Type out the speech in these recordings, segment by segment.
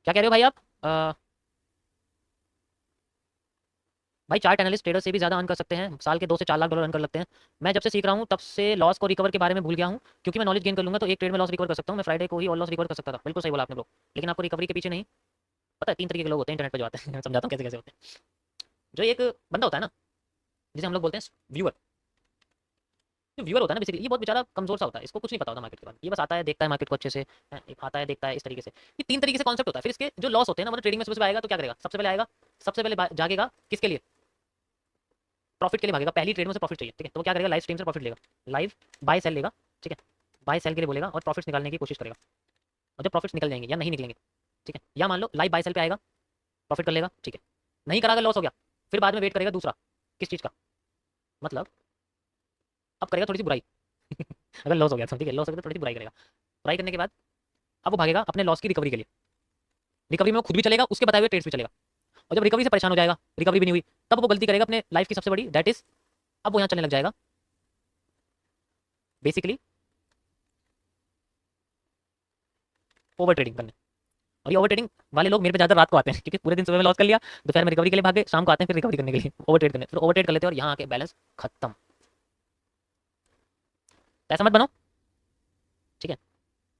क्या कह रहे हो भाई आप? भाई चार्ट एनालिस्ट ट्रेडर से भी ज़्यादा अर्न कर सकते हैं, साल के 2 से 4 लाख डॉलर अर्न कर लगते हैं। मैं जब से सीख रहा हूँ तब से लॉस को रिकवर के बारे में भूल गया हूँ, क्योंकि मैं नॉलेज गेन कर लूँगा तो एक ट्रेड में लॉस रिकवर कर सकता हूँ। मैं फ्राइडे को ही और लॉस रिकवर कर सकता था। बिल्कुल सही बोला आपने ब्रो। लेकिन आपको रिकवरी के पीछे नहीं पता है, 3 तरीके के लोग होते हैं इंटरनेट पर जो आते हैं। मैं समझाता हूँ कैसे कैसे होते हैं। जो एक बंदा होता है ना, जिसे हम लोग बोलते हैं व्यूअर। जो व्यूअर होता है ना बेसिकली, ये बहुत बेचारा कमजोर सा होता है, इसको कुछ नहीं पता होता मार्केट के बारे में। ये बस आता है, देखता है मार्केट को अच्छे से, एक आता है देखता है, इस तरीके से। ये 3 तरीके से कॉन्सेप्ट होता है। फिर इसके जो लॉस होते हैं ना, मतलब ट्रेडिंग में सुबह आएगा तो क्या करेगा? सबसे पहले आएगा, सबसे पहले जागेगा किसके लिए? प्रॉफिट के लिए भागेगा। पहली ट्रेड में से प्रॉफिट चाहिए, ठीक है, तो वो क्या करेगा? लाइव स्ट्रीम से प्रॉफिट लेगा, लाइव बाय सेल लेगा, ठीक है, बाय सेल के लिए बोलेगा और प्रॉफिट्स निकालने की कोशिश करेगा। और जब प्रॉफिट्स निकल जाएंगे या नहीं निकलेंगे, ठीक है, या मान लो लाइव बाय सेल पे आएगा, प्रॉफिट कर लेगा, ठीक है, नहीं करा, अगर लॉस हो गया, फिर बाद में वेट करेगा दूसरा, किस चीज़ का? मतलब अब करेगा थोड़ी सी बुराई। अगर लॉस हो गया तो ठीक है, लॉस हो गया तो थोड़ी सी बुराई करेगा। बुराई करने के बाद अब वो भागेगा अपने लॉस की रिकवरी के लिए। रिकवरी में वो खुद भी चलेगा, उसके बताए हुए ट्रेड्स भी चलेगा। और जब रिकवरी से परेशान हो जाएगा, रिकवरी भी नहीं हुई, तब वो गलती करेगा अपने लाइफ की सबसे बड़ी, दैट इज अब वो यहाँ चलने लग जाएगा बेसिकली ओवर ट्रेडिंग करने। और ये ओवर ट्रेडिंग वाले लोग मेरे पे ज़्यादा रात को आते हैं, क्योंकि पूरे दिन सुबह में लॉस कर लिया, दोपहर में रिकवरी के लिए भागे, शाम को आते हैं फिर रिकवरी करने के लिए ओवर ट्रेड करने, फिर ओवर ट्रेड कर लेते हैं और यहाँ आके बैलेंस खत्म। तो ऐसा मत बनो, ठीक है।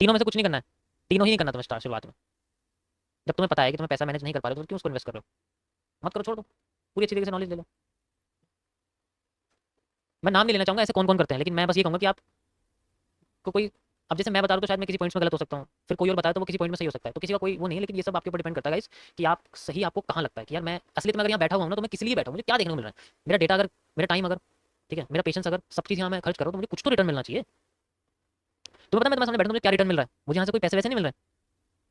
तीनों में से कुछ नहीं करना है, तीनों ही नहीं करना तुम्हें स्टार्ट शुरुआत में। जब तुम्हें पता है कि तुम्हें पैसा मैनेज नहीं कर पा रहे हो तो क्यों उसको इन्वेस्ट कर रहे हो? मत करो, छोड़ दो, पूरी अच्छी तरीके से नॉलेज ले लो। मैं नाम नहीं लेना चाहूँगा ऐसे कौन कौन करते हैं, लेकिन मैं बस ये कहूँगा कि आप को कोई, अब जैसे मैं बता रहा हूँ तो शायद मैं किसी पॉइंट्स में गलत हो सकता हूँ, फिर कोई और बताए तो वो किसी पॉइंट में सही हो सकता है, तो किसी का कोई वो नहीं है, लेकिन ये सब आपके ऊपर डिपेंड करता है गाइस कि आप सही आपको कहाँ लगता है कि यार मैं असलियत में अगर यहाँ बैठा हुआ हूँ ना तो मैं किस लिए बैठा हूँ, मुझे क्या देखने को मिल रहा है, मेरा डेटा अगर, मेरा टाइम अगर, ठीक है, मेरा पेशेंस अगर, सब चीज़ यहाँ मैं खर्च कर रहा हूँ तो मुझे कुछ तो रिटर्न मिलना चाहिए। तो पता है मैं तुम्हारे सामने बैठा हूँ, मुझे क्या रिटर्न मिल रहा है? मुझे यहाँ से कोई पैसे वैसे नहीं मिल रहे हैं,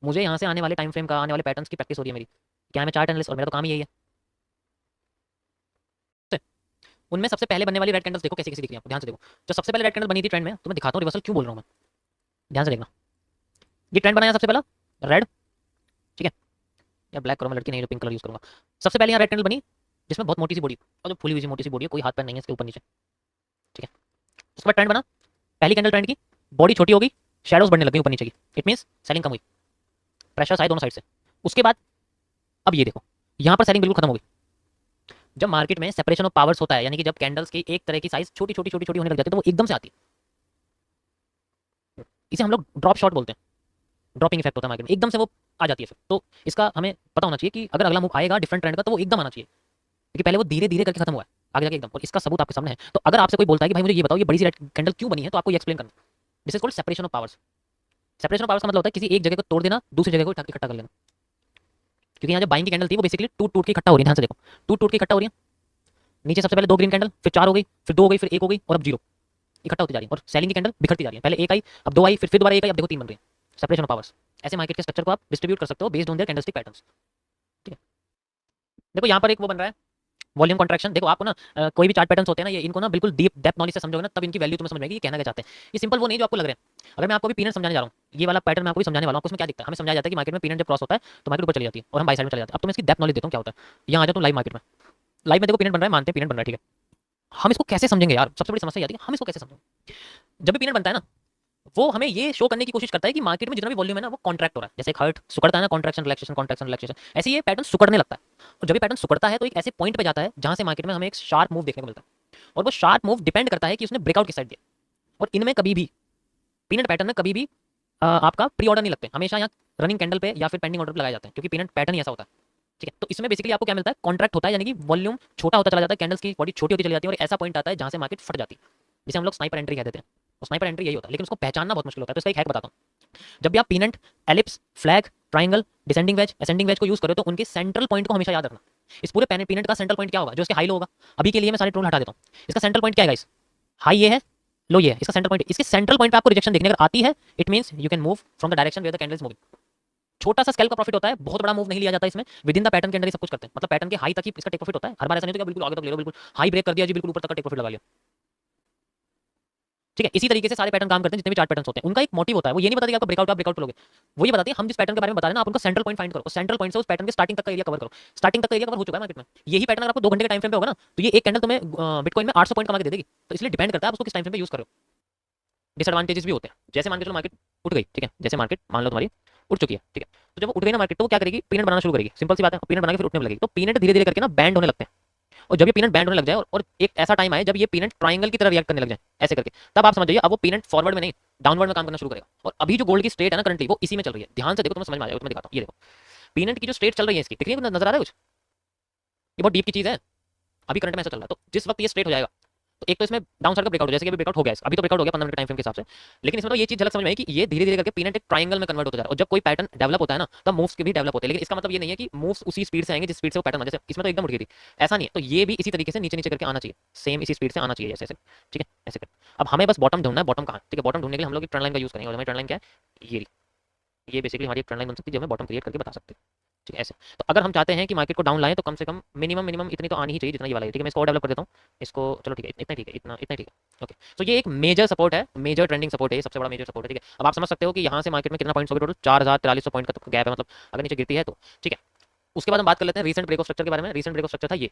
मुझे यहाँ से आने वाले टाइम फ्रेम का, आने वाले पैटर्न्स की प्रैक्टिस हो रही है मेरी। क्या है, मैं चार्ट एनालिस्ट और मेरा तो काम ही यही है। उनमें सबसे पहले बनने वाली रेड कैंडल्स देखो कैसी कैसी दिख रही है आपको, ध्यान से देखो। जो सबसे पहले रेड कैंडल बनी थी ट्रेंड में, तो मैं दिखाता हूँ रिवर्सल क्यों बोल रहा हूँ मैं, ध्यान से देखना। ये ट्रेंड बनाया सबसे पहला रेड, ठीक है, या ब्लैक करो, मैं लड़की नहीं जो पिंक कलर यूज करूंगा। सबसे पहले यहाँ रेड कैंडल बनी जिसमें बहुत मोटी सी बॉडी, और जो फुली हुई सी मोटी सी बॉडी है, कोई हाथ पैर नहीं है इसके ऊपर नीचे, ठीक है। उसके बाद ट्रेंड बना, पहली कैंडल ट्रेंड की, बॉडी छोटी होगी, शेडोज बढ़ने लगी ऊपर नीचे की, इट मींस सेलिंग कम हुई, प्रेशर आए दोनों साइड से। उसके बाद अब ये देखो, यहाँ पर सेलिंग बिल्कुल खत्म हो गई। जब मार्केट में सेपरेशन ऑफ पावर्स होता है, यानी कि जब कैंडल्स की एक तरह की साइज छोटी छोटी छोटी छोटी होने लग जाती है, तो वो एकदम से आती है, इसे हम लोग ड्रॉप शॉट बोलते हैं। ड्रॉपिंग इफेक्ट होता है मार्केट में, एकदम से वो आ जाती है फिर। तो इसका हमें पता होना चाहिए कि अगर अगला मूव आएगा डिफरेंट ट्रेंड का तो वो एकदम आना चाहिए, क्योंकि पहले वो धीरे धीरे करके खत्म हुआ है, आगे जाके एकदम। और इसका सबूत आपके सामने है। तो अगर आपसे कोई बोलता है कि भाई मुझे ये बताओ ये बड़ी सी रेड कैंडल क्यों बनी है, तो आपको ये एक्सप्लेन करना। This is called separation of powers. Separation of powers का मतलब होता है किसी एक जगह को तोड़ देना, दूसरी जगह को इकट्ठा कर लेना। क्योंकि यहाँ जो बाइंग की कैंडल थी वो बेसिकली टूट टूट के इकट्ठा हो रही है, ध्यान से देखो, टूट टूट के इकट्ठा हो रही है। नीचे सबसे पहले 2 ग्रीन कैंडल, फिर 4 हो गई, फिर 2 हो गई, फिर 1 हो गई, और अब 0, इकट्ठा होती जा रही है। और सेलिंग की कैंडल बिखरती जा रही है, पहले 1 आई, अब 2 आई, फिर दोबारा 1 आई, अब देखो 3 बन रही है। Separation of powers. ऐसे मार्केट के स्ट्रक्चर को आप डिस्ट्रीब्यूट कर सकते हो based on their candlestick patterns, ठीक है। देखो यहाँ पर एक वो बन रहा है, वॉल्यूम कॉन्ट्रैक्शन। देखो आपको ना कोई भी चार्ट पैटर्न्स होते हैं ना, ये इनको ना बिल्कुल डीप डेप्थ नॉलेज से समझोगे ना, तब इनकी वैल्यू तुम्हें समझ में आएगी, ये कहना क्या चाहते हैं। ये सिंपल वो नहीं जो आपको लग रहे हैं। अगर मैं आपको भी पीनट समझाने जा रहा हूँ, ये वाला पैटर्न मैं आपको भी समझाने वाला हूँ, उसमें क्या दिखता है, हमें समझाया जाता है कि मार्केट में पीनट जब क्रॉस होता है तो मार्केट ऊपर चली जाती है और हम बाई साइड में चले जाते हैं। अब तुम्हें इसकी डेप्थ नॉलेज देता हूँ क्या होता है। यहाँ आ जाओ तुम लाइव मार्केट में, लाइव में देखो पीनट बन रहा है, मानते हैं पीनट बन रहा है, ठीक है। हम इसको कैसे समझेंगे यार, सबसे बड़ी समस्या ये आती है कि हम इसको कैसे समझेंगे। जब भी पीनट बनता है ना, वो हमें ये शो करने की कोशिश करता है कि मार्केट में जितना भी वॉल्यूम है ना वो कॉन्ट्रैक्ट हो रहा है। जैसे एक हर्ट सुकड़ता है ना, कॉन्ट्रैक्शन रिलैक्सेशन, ऐसे ये पैटर्न सुकड़ने लगता है। और जब भी पैटर्न सुकड़ता है तो एक ऐसे पॉइंट पे जाता है जहां से मार्केट में हमें एक शार्प मूव देखने को मिलता है। और वो शार्प मूव डिपेंड करता है कि उसने ब्रेकआउट किस साइड दिया। और इनमें कभी भी, पीनट पैटर्न में कभी भी आपका प्री ऑर्डर नहीं लगते, हमेशा यहाँ रनिंग कैंडल पे या फिर पेंडिंग ऑर्डर पे लगाए जाते हैं, क्योंकि पीनट पैटर्न ही ऐसा होता है, ठीक है। तो इसमें बेसिकली आपको क्या मिलता है, कॉन्ट्रैक्ट होता है, यानी कि वॉल्यूम छोटा होता चला जाता है, कैंडल्स की बॉडी छोटी होती चली जाती है, और ऐसा पॉइंट आता है जहां से मार्केट फट जाती है, जिसे हम लोग स्नाइपर एंट्री कह देते हैं। और स्नाइपर एंट्री यही होता है, लेकिन उसको पहचानना बहुत मुश्किल होता है। तो इसका एक हैक बताता हूँ। जब भी आप peanut, ellipse, flag, triangle, descending wedge, ascending wedge को यूज करो तो उनके सेंट्रल पॉइंट को हमेशा याद रखना। इस पूरे पीनट का सेंट्रल पॉइंट क्या होगा, जो इसके हाई लो होगा। अभी के लिए मैं सारे टूल हटा देता हूँ। इसका सेंट्रल पॉइंट क्या है गाइस, हाई ये है, लो ये है, इसका सेंट्रल पॉइंट। इसके सेंट्रल पॉइंट पे आपको रिजेक्शन देखने अगर आती है, it means you can move from the direction where the candle is moving. छोटा सा स्केल का प्रॉफिट होता है, बहुत बड़ा मूव नहीं लिया जाता इसमें, विद इन द पैटर्न के अंदर ही सब कुछ करते हैं। मतलब पैटर्न के हाई तक ही इसका टेक प्रॉफिट होता है। हर बार ऐसा नहीं होता कि बिल्कुल आगे तक ले लो, बिल्कुल हाई ब्रेक कर दिया जी, बिल्कुल ऊपर तक का टेक प्रॉफिट लगा लिया, ठीक है। इसी तरीके से सारे पैटर्न काम करते हैं, जितने भी चार्ट पैटर्न्स होते हैं उनका एक मोटिव होता है। वो ये नहीं बताते कि आपको ब्रेकआउट, आप ब्रेकआउट पे लोगे, वो ये बताते हैं हम जिस पैटर्न के बारे में बता रहे हैं ना, आप उनका सेंट्रल पॉइंट फाइंड करो, सेंट्रल पॉइंट से उस पैटर्न के स्टार्टिंग तक का एरिया कवर करो। स्टार्टिंग तक का एरिया कवर हो चुका है मार्केट में, यही पैटर्न अगर आपको 2 घंटे के टाइम फ्रेम पे होगा ना, तो ये एक कैंडल तुम्हें बिटकॉइन में 800 पॉइंट कमा के दे देगी। तो इसलिए डिपेंड करता है आप उसको किस टाइम फ्रेम पे यूज करो। डिसएडवांटेजेस भी होते हैं, जैसे मान के चलो मार्केट उठ गई, ठीक है, जैसे मार्केट मान लो तुम्हारी उठ चुकी है, ठीक है। तो जब वो उठ गई ना मार्केट, तो वो क्या करेगी, पीनट बनाना शुरू करेगी, सिंपल सी बात है, पीनट बना के फिर उठने लगेगी। तो पीनट धीरे धीरे करके ना बैंड होने लगते हैं, और जब ये पीनट बैंड होने लग जाए और एक ऐसा टाइम आए जब ये पीनट ट्रायंगल की तरह रिएक्ट करने लग जाए ऐसे करके, तब आप समझ जाइए अब वो पीनट फॉरवर्ड में नहीं डाउनवर्ड में काम करना शुरू करेगा। और अभी जो गोल्ड की स्टेट है ना करंटली, वो इसी में चल रही है। ध्यान से देखो, तुम्हें समझ में आ जाएगा। तुम्हें दिखाता हूँ, ये देखो पीनट की जो स्टेट चल रही है इसकी, दिख रही है, नजर आ रहा है कुछ? ये बहुत डीप की चीज है। अभी करंट में ऐसा चल रहा है, तो जिस वक्त ये स्ट्रेट हो जाएगा, तो एक तो इसमें डाउन साइड का ब्रेकआउट, जैसे कि अभी ब्रेकआउट हो गया, अभी तो ब्रेकआउट हो गया 15 मिनट टाइम फ्रेम के हिसाब से, लेकिन इसमें तो ये चीज झलक समझ में आई कि ये धीरे धीरे करके पीनट एक ट्रायंगल में कन्वर्ट होता जा रहा है। और जब कोई पैटर्न डेवलप होता है ना, तब मूव्स के भी डेवलप होते हैं, लेकिन इसका मतलब ये नहीं है कि मूव्स उसी स्पीड से आएंगे जिस स्पीड से वो पैटर्न, जैसे इसमें तो एकदम उठ गई थी, ऐसा नहीं है। तो ये भी इसी तरीके से नीचे नीचे करके आना चाहिए, सेम इसी स्पीड से आना चाहिए जैसे, ठीक है, ऐसे कर। अब हमें बस बॉटम ढूंढना है, बॉटम कहाँ है, ठीक है। बॉटम ढूंढने के लिए हम लोग एक ट्रेंड लाइन का यूज करेंगे, और हमारी ट्रेंड लाइन क्या है, ये बेसिकली हमारी एक ट्रेंड लाइन बन सकती है जो हमें बॉटम क्रिएट करके बता सकते हैं, ठीक है, ऐसे। तो अगर हम चाहते हैं कि मार्केट को डाउन लाएं, तो कम से कम मिनिमम मिनिमम इतनी तो आनी ही चाहिए जितना ये वाला है, ठीक है। मैं इसको और डेवलप कर देता हूँ इसको, चलो ठीक है, इतना ठीक है, इतना इतना ठीक है, ओके। तो ये एक मेजर सपोर्ट है, मेजर ट्रेंडिंग सपोर्ट है, ये सबसे बड़ा मेजर सपोर्ट है, ठीक है। अब आप समझ सकते हो कि यहाँ से मार्केट में कितना पॉइंट्स हो गए, टोटल 4,4300 पॉइंट का गैप है, मतलब अगर नीचे गिरती है तो, ठीक है। उसके बाद हम बात कर लेते हैं रीसेंट ब्रेक ऑफ स्ट्रक्चर के बारे में। रीसेंट ब्रेक ऑफ स्ट्रक्चर था ये,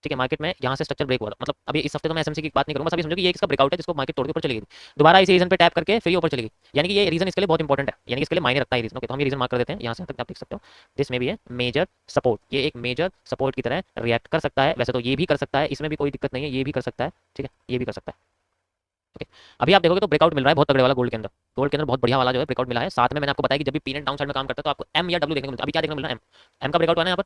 ठीक है। मार्केट में यहाँ से स्ट्रक्चर ब्रेक हुआ था, मतलब अभी इस हफ्ते तो मैं एसएमसी की बात नहीं करूंगा, सभी समझो कि ये इसका ब्रेकआउट है जिसको मार्केट तोड़ के ऊपर चली गई, दोबारा इसी रीजन पे टैप करके फिर ये ऊपर चलेगी। यानी कि ये रीजन इसके लिए बहुत इंपॉर्टेंट है, यानी कि इसके लिए मायने रखता है रीजन, ओके। तो हम ये रीजन मार्क कर देते हैं, यहाँ से तक आप देख सकते हो, दिस में भी है मेजर सपोर्ट, ये एक मेजर सपोर्ट की तरह रिएक्ट कर सकता है। वैसे तो ये भी कर सकता है, इसमें भी कोई दिक्कत नहीं है, ये भी कर सकता है, ठीक है, ये भी कर सकता है, ओके। अभी आप देखोगे तो ब्रेकआउट मिल रहा है बहुत तगड़े वाला गोल्ड के अंदर, गोल्ड के अंदर बहुत बढ़िया वाला जो है ब्रेकआउट मिला है। साथ में मैंने आपको बताया कि जब भी पीनट डाउन साइड में काम करता है तो आपको एम या डब्ल्यू देखने को मिलता है। अभी क्या देखने को मिल रहा है, एम का ब्रेकआउट हुआ है यहाँ पर,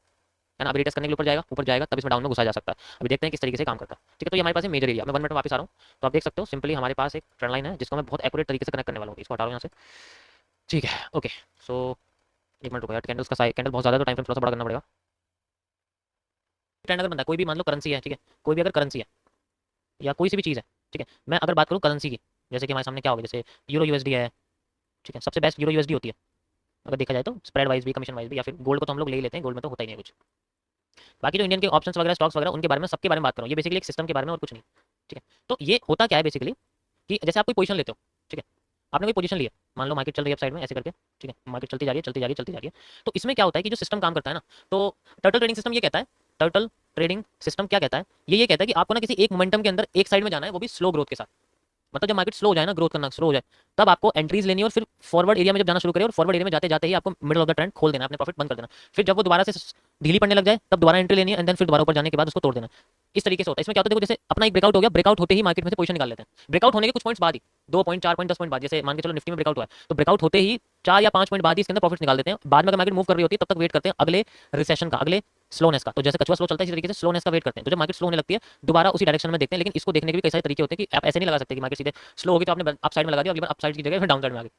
है ना। अभी रिटेस्ट करने के लिए ऊपर जाएगा तब इसमें डाउन में घुसा जा सकता है। अभी देखते हैं किस तरीके से काम करता है, ठीक है। तो ये हमारे पास मेजर एरिया, मैं 1 मिनट में वापस आ रहा हूँ। तो आप देख सकते हो सिंपली हमारे पास एक ट्रेंड लाइन है जिसको मैं बहुत एक्यूरेट तरीके से कनेक्ट करने वाला हूँ। इसको हटा रहा हूँ यहाँ से, ठीक है, ओके। सो 1 मिनट रुको यार, कैंडल्स का साइज, कैंडल बहुत ज़्यादा, तो टाइम फ्रेम थोड़ा सा बड़ा करना पड़ेगा। ट्रेंड अगर बनता है, कोई भी मान लो करेंसी है, ठीक है, कोई भी अगर करेंसी है या कोई सी भी चीज़ है, ठीक है। मैं अगर बात करूँ करेंसी की, जैसे कि हमारे सामने क्या होगा, जैसे यूरो यूएसडी है, ठीक है, सबसे बेस्ट यूरो यूएसडी होती है अगर देखा जाए तो, स्प्रेड वाइज भी, कमीशन वाइज भी, या फिर गोल्ड को तो हम लोग ले ही लेते हैं, गोल्ड में तो होता ही नहीं है कुछ। बाकी जो इंडियन के ऑप्शंस वगैरह, स्टॉक्स वगैरह, उनके बारे में, सबके बारे में बात करूँ, ये बेसिकली एक सिस्टम के बारे में और कुछ नहीं, ठीक है। तो ये होता क्या है बेसिकली कि जैसे आप कोई पोजीशन लेते हो, ठीक है, आपने कोई पोजीशन लिया, मान लो मार्केट चल रही है साइड में ऐसे करके, ठीक है, मार्केट चलती जा रही है, चलती जा रही है, चलती जा रही है। तो इसमें क्या होता है कि जो सिस्टम काम करता है ना, तो टर्टल ट्रेडिंग सिस्टम ये कहता है, टर्टल ट्रेडिंग सिस्टम क्या कहता है, ये कहता है कि आपको ना किसी एक मोमेंटम के अंदर एक साइड में जाना है, वो भी स्लो ग्रोथ के साथ। मतलब जब मार्केट स्लो हो जाए ना, ग्रोथ करना स्लो हो जाए, तब आपको एंट्रीज लेनी है, और फिर फॉरवर्ड एरिया में जब जाना शुरू करे, और फॉरवर्ड एरिया में जाते जाते ही आपको मिडल ऑफ द ट्रेंड खोल देना, अपने प्रॉफिट बंद कर देना। फिर जब वो दोबारा से ढीली पड़ने लग जाए, तब दोबारा एंट्री लेनी है, एंड देन फिर दोबारा ऊपर जाने के बाद उसको तोड़ देना। इस तरीके से होता है। इसमें क्या होता है, देखो जैसे अपना एक ब्रेकआउट हो गया, ब्रेकआउट होते ही मार्केट में से पोजीशन निकाल लेते हैं। ब्रेकआउट होने के कुछ पॉइंट्स बाद ही, 2 पॉइंट, 4 पॉइंट, 10 पॉइंट बाद, जैसे मान के चलो निफ्टी में ब्रेकआउट हुआ है, तो ब्रेकआउट होते ही 4 या 5 पॉइंट बाद ही इसके अंदर प्रॉफिट निकाल देते हैं। बाद में अगर मार्केट मूव कर रही होती है तब तक वेट करते हैं अगले रिसेशन का, अगले स्लोनेस का। तो जैसे कछुआ स्लो चलता है, इसी तरीके से स्लोनेस का वेट करते हैं। तो जब मार्केट स्लो होने लगती है, दोबारा उसी डायरेक्शन में देखते हैं। लेकिन इसको देखने के भी कई सारे तरीके होते हैं कि आप ऐसे नहीं लगा सकते कि मार्केट सीधे स्लो होगी तो आपने अप साइड में लगा दिया, अगली बार अप साइड की जगह फिर डाउन साइड में आ गई,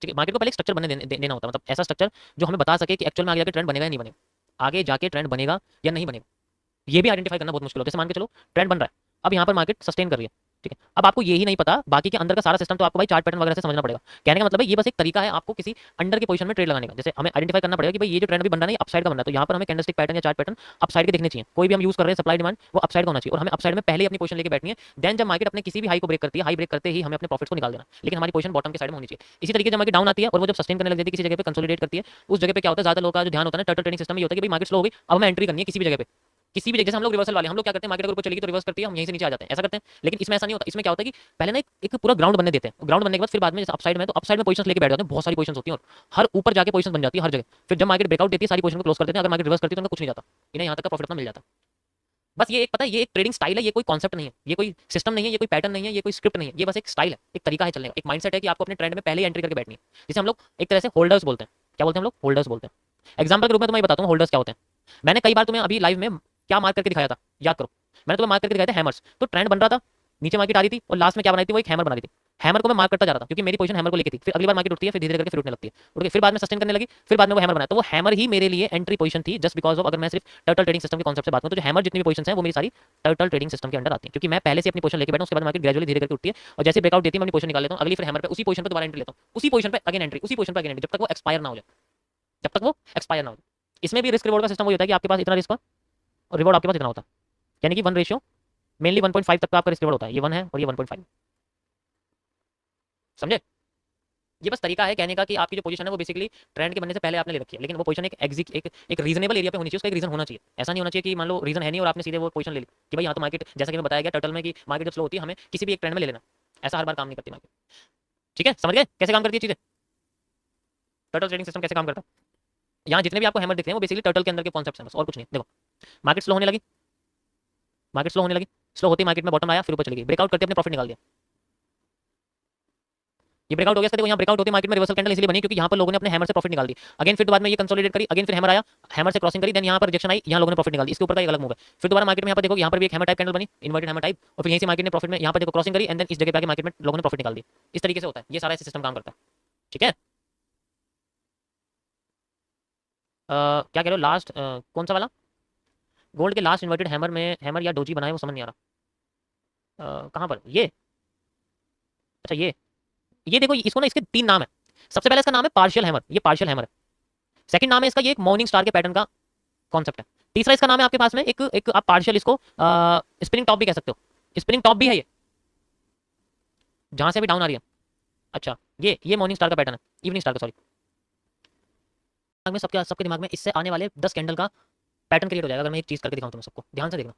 ठीक है। मार्केट को पहले स्ट्रक्चर बनने देना होता है, मतलब ऐसा स्ट्रक्चर जो हमें बता सके कि एक्चुअल में आगे जाके ट्रेंड बनेगा या नहीं बनेगा, आगे जाके ट्रेंड बनेगा या नहीं बनेगा। ये भी आइडेंटिफाई करना बहुत मुश्किल होता है। जैसे मान के चलो ट्रेंड बन रहा है, अब यहाँ पर मार्केट सस्टेन कर रही है, ठीक है। अब आपको ये ही नहीं पता बाकी के अंदर का सारा सिस्टम, तो आपको भाई चार्ट पैटर्न वगैरह से समझना पड़ेगा। कहने का मतलब है ये बस एक तरीका है आपको किसी अंडर की पोजीशन में ट्रेड लगाने का। जैसे हमें आइडेंटिफाई करना पड़ेगा कि भाई ये जो ट्रेंड भी बन रहा है अपसाइड का बन रहा है, तो यहाँ पर हमें कैंडलस्टिक पैटर्न या चार्ट पैटर्न अपसाइड के देखने चाहिए। कोई भी हम यूज कर रहे हैं सप्लाई डिमांड, वो अपसाइड का होना चाहिए, और हमें अपसाइड में पहले ही अपनी पोजीशन लेके बैठनी है। देन जब मार्केट अपने किसी भी हाई को ब्रेक करती है, हाई ब्रेक करते ही हमें अपने प्रॉफिट्स को निकाल देना, लेकिन हमारी पोजीशन बॉटम के साइड में होनी चाहिए। इसी तरीके से मार्केट डाउन आती है और वो जब सस्टेन करने लग जाती है, किसी जगह पे कंसोलिडेट करती है, उस जगह पे क्या होता है, ज्यादा लोगों का जो ध्यान होता है ना टर्टल ट्रेडिंग सिस्टम में, ये होता है कि भाई मार्केट स्लो हो गई, अब हमें एंट्री करनी है किसी भी जगह पे, किसी भी जगह। जैसे हम लोग रिवर्सल वाले, हम लोग क्या करते हैं, मार्केट अगर ऊपर चलेगी तो रिवर्स करती है, हम यहीं से नीचे आ जाते हैं, ऐसा करते हैं। लेकिन इसमें ऐसा नहीं होता। इसमें क्या होता है कि पहले ना एक पूरा ग्राउंड बनने देते हैं, ग्राउंड बनने के बाद फिर बाद में जैसे अपसाइड में, तो अपसाइड में पोजीशंस लेके बैठ जाते हैं, बहुत सारी पोजीशंस होती हैं, और हर ऊपर जाके पोजीशंस बन जाती है हर जगह। फिर जब मार्केट ब्रेकआउट देती है, सारी पोजीशन को क्लोज कर देते हैं। अगर मार्केट रिवर्स करती है तो उनका कुछ नहीं जाता, इन्हें यहाँ तक का प्रॉफिट अपना मिल जाता। बस ये एक पता है, ये एक ट्रेडिंग स्टाइल है, ये कोई कॉन्सेप्ट नहीं है, ये कोई सिस्टम नहीं है, ये कोई पैटर्न नहीं है, ये कोई स्क्रिप्ट नहीं है, ये बस एक स्टाइल है, एक तरीका है चलने का, एक माइंडसेट है कि आपको अपने ट्रेंड में पहले ही एंट्री करके बैठनी है। जिसे हम लोग एक तरह से होल्डर्स बोलते हैं। क्या बोलते हैं हम लोग? होल्डर्स बोलते हैं। एग्जाम्पल के रूप में तुम्हें बताता हूँ होल्डर्स क्या होते हैं। मैंने कई बार तुम्हें अभी लाइव में क्या मार्क करके दिखाया था, याद करो। मैंने तुम्हें मार्क करके दिखाया था हैमर्स। तो ट्रेंड बन रहा था, नीचे मार्केट आ रही थी, और लास्ट में क्या बनाई थी, वो एक हैमर बना रही थी। हैमर को मैं मार्क करता जा रहा था क्योंकि मेरी पोजीशन हैमर को लेके थी। फिर अगली बार मार्केट उठती है, फिर धीरे करके फिर उठने लगती है, उठ के फिर बाद में सस्टेन करने लगी, फिर बाद में वो हैमर बनाया। तो वो हैमर ही मेरे लिए एंट्री पोजीशन थी, जस्ट बिकॉज ऑफ, अगर मैं सिर्फ टर्टल ट्रेडिंग सिस्टम के कॉन्सेप्ट से बात करूं, तो जो हैमर जितनी भी पोजीशंस हैं वो मेरी सारी टर्टल ट्रेडिंग सिस्टम के अंडर आती है, क्योंकि मैं पहले से अपनी पोजीशन लेके बैठा हूं। उसके बाद मार्केट ग्रेजुअली धीरे करके उठती है, और जैसे ब्रेकआउट देती है मैं अपनी पोजीशन निकाल लेता हूं, अगली फिर हैमर पे, उसी पोजीशन पे दोबारा एंट्री लेता हूं, उसी पोजीशन पे अगेन एंट्री, उसी पोजीशन पे अगेन एंट्री, जब तक वो एक्सपायर ना हो जाए, जब तक वो एक्सपायर ना हो जाए। इसमें भी रिस्क रिवॉर्ड का सिस्टम वो होता है कि आपके पास इतना रिस्क और रिवॉर्ड आपके पास इतना होता है, यानी कि 1 रेशियो, मेनली 1.5 तक का आपका रिस्क रिवॉर्ड होता है। ये 1 है और ये 1.5, समझे? ये बस तरीका है कहने का कि आपकी जो पोजीशन है वो बेसिकली ट्रेंड के बनने से पहले आपने ले रखी है, लेकिन वो पोजीशन एक रीजनेबल एरिया पे होनी चाहिए, उसका एक रीजन होना चाहिए। ऐसा नहीं होना चाहिए कि मान लो रीजन है नहीं और आपने सीधे वो पोजीशन ले ली कि भाई यहाँ तो मार्केट, जैसा कि मैं बताया गया टर्टल में, कि मार्केट जब स्लो होती है हमें किसी भी एक ट्रेंड में ले लेना। ऐसा हर बार काम नहीं करती मार्केट, ठीक है? समझ गए कैसे काम करती है चीजें? टर्टल ट्रेडिंग सिस्टम कैसे काम करता है, यहाँ जितने भी आपको हैमर दिख रहे हैं वो बेसिकली टर्टल के अंदर के कॉन्सेप्ट्स हैं बस, और कुछ नहीं। देखो मार्केट स्लो होने लगी, मार्केट स्लो होने लगी, स्लो होती मार्केट में बॉटम आया, फिर ऊपर चली गई, ब्रेकआउट करके अपने प्रॉफिट निकाल दिया। ये ब्रेकआउट हो गया, देखो यहाँ ब्रेकआउट होती मार्केट में रिवर्सल कैंडल इसलिए बनी क्योंकि यहाँ पर लोगों ने अपने हैमर से प्रॉफिट निकाल दी। अगेन फिर बाद में ये कंसोलिडेट करी, अगेन फिर हैमर आया, हैमर से क्रॉसिंग करी, देन यहाँ पर रिजेक्शन आई, यहाँ लोगों ने प्रॉफिट निकाल दी, इसके ऊपर का एक अलग मूव है। फिर दोबारा मार्केट में यहाँ पर देखो यहाँ पर भी एक हैमर टाइप कैंडल बनी, इन्वर्टेड हैमर टाइप, और फिर यहीं से मार्केट ने प्रॉफिट में यहाँ पर देखो क्रॉसिंग करी, एंड देन इस जगह पे आके मार्केट में लोगों ने प्रॉफिट निकाल दी। इस तरीके से होता है, ये सारा सिस्टम काम करता है। ठीक है, क्या कह रहे हो लास्ट कौन सा वाला गोल्ड के लास्ट इन्वर्टेड हैमर में हैमर या डोजी बनाए, वो समझ नहीं आ रहा। कहाँ पर ये, अच्छा ये देखो इसको ना, इसके 3 नाम है। सबसे पहले इसका नाम है पार्शियल हैमर, ये पार्शियल हैमर है। सेकंड नाम है इसका ये एक मॉर्निंग स्टार के पैटर्न का कॉन्सेप्ट है। तीसरा इसका नाम है आपके पास में एक आप पार्शियल इसको स्पिनिंग टॉप भी कह सकते हो, स्पिनिंग टॉप भी है ये, जहां से भी डाउन आ रही है। अच्छा ये मॉर्निंग स्टार का पैटर्न है, इवनिंग स्टार का, सॉरी। दिमाग में सबके दिमाग में इससे आने वाले 10 कैंडल का पैटर्न क्रिएट हो जाएगा अगर मैं एक चीज करके दिखाऊं तुम्हें सबको, ध्यान से देखना।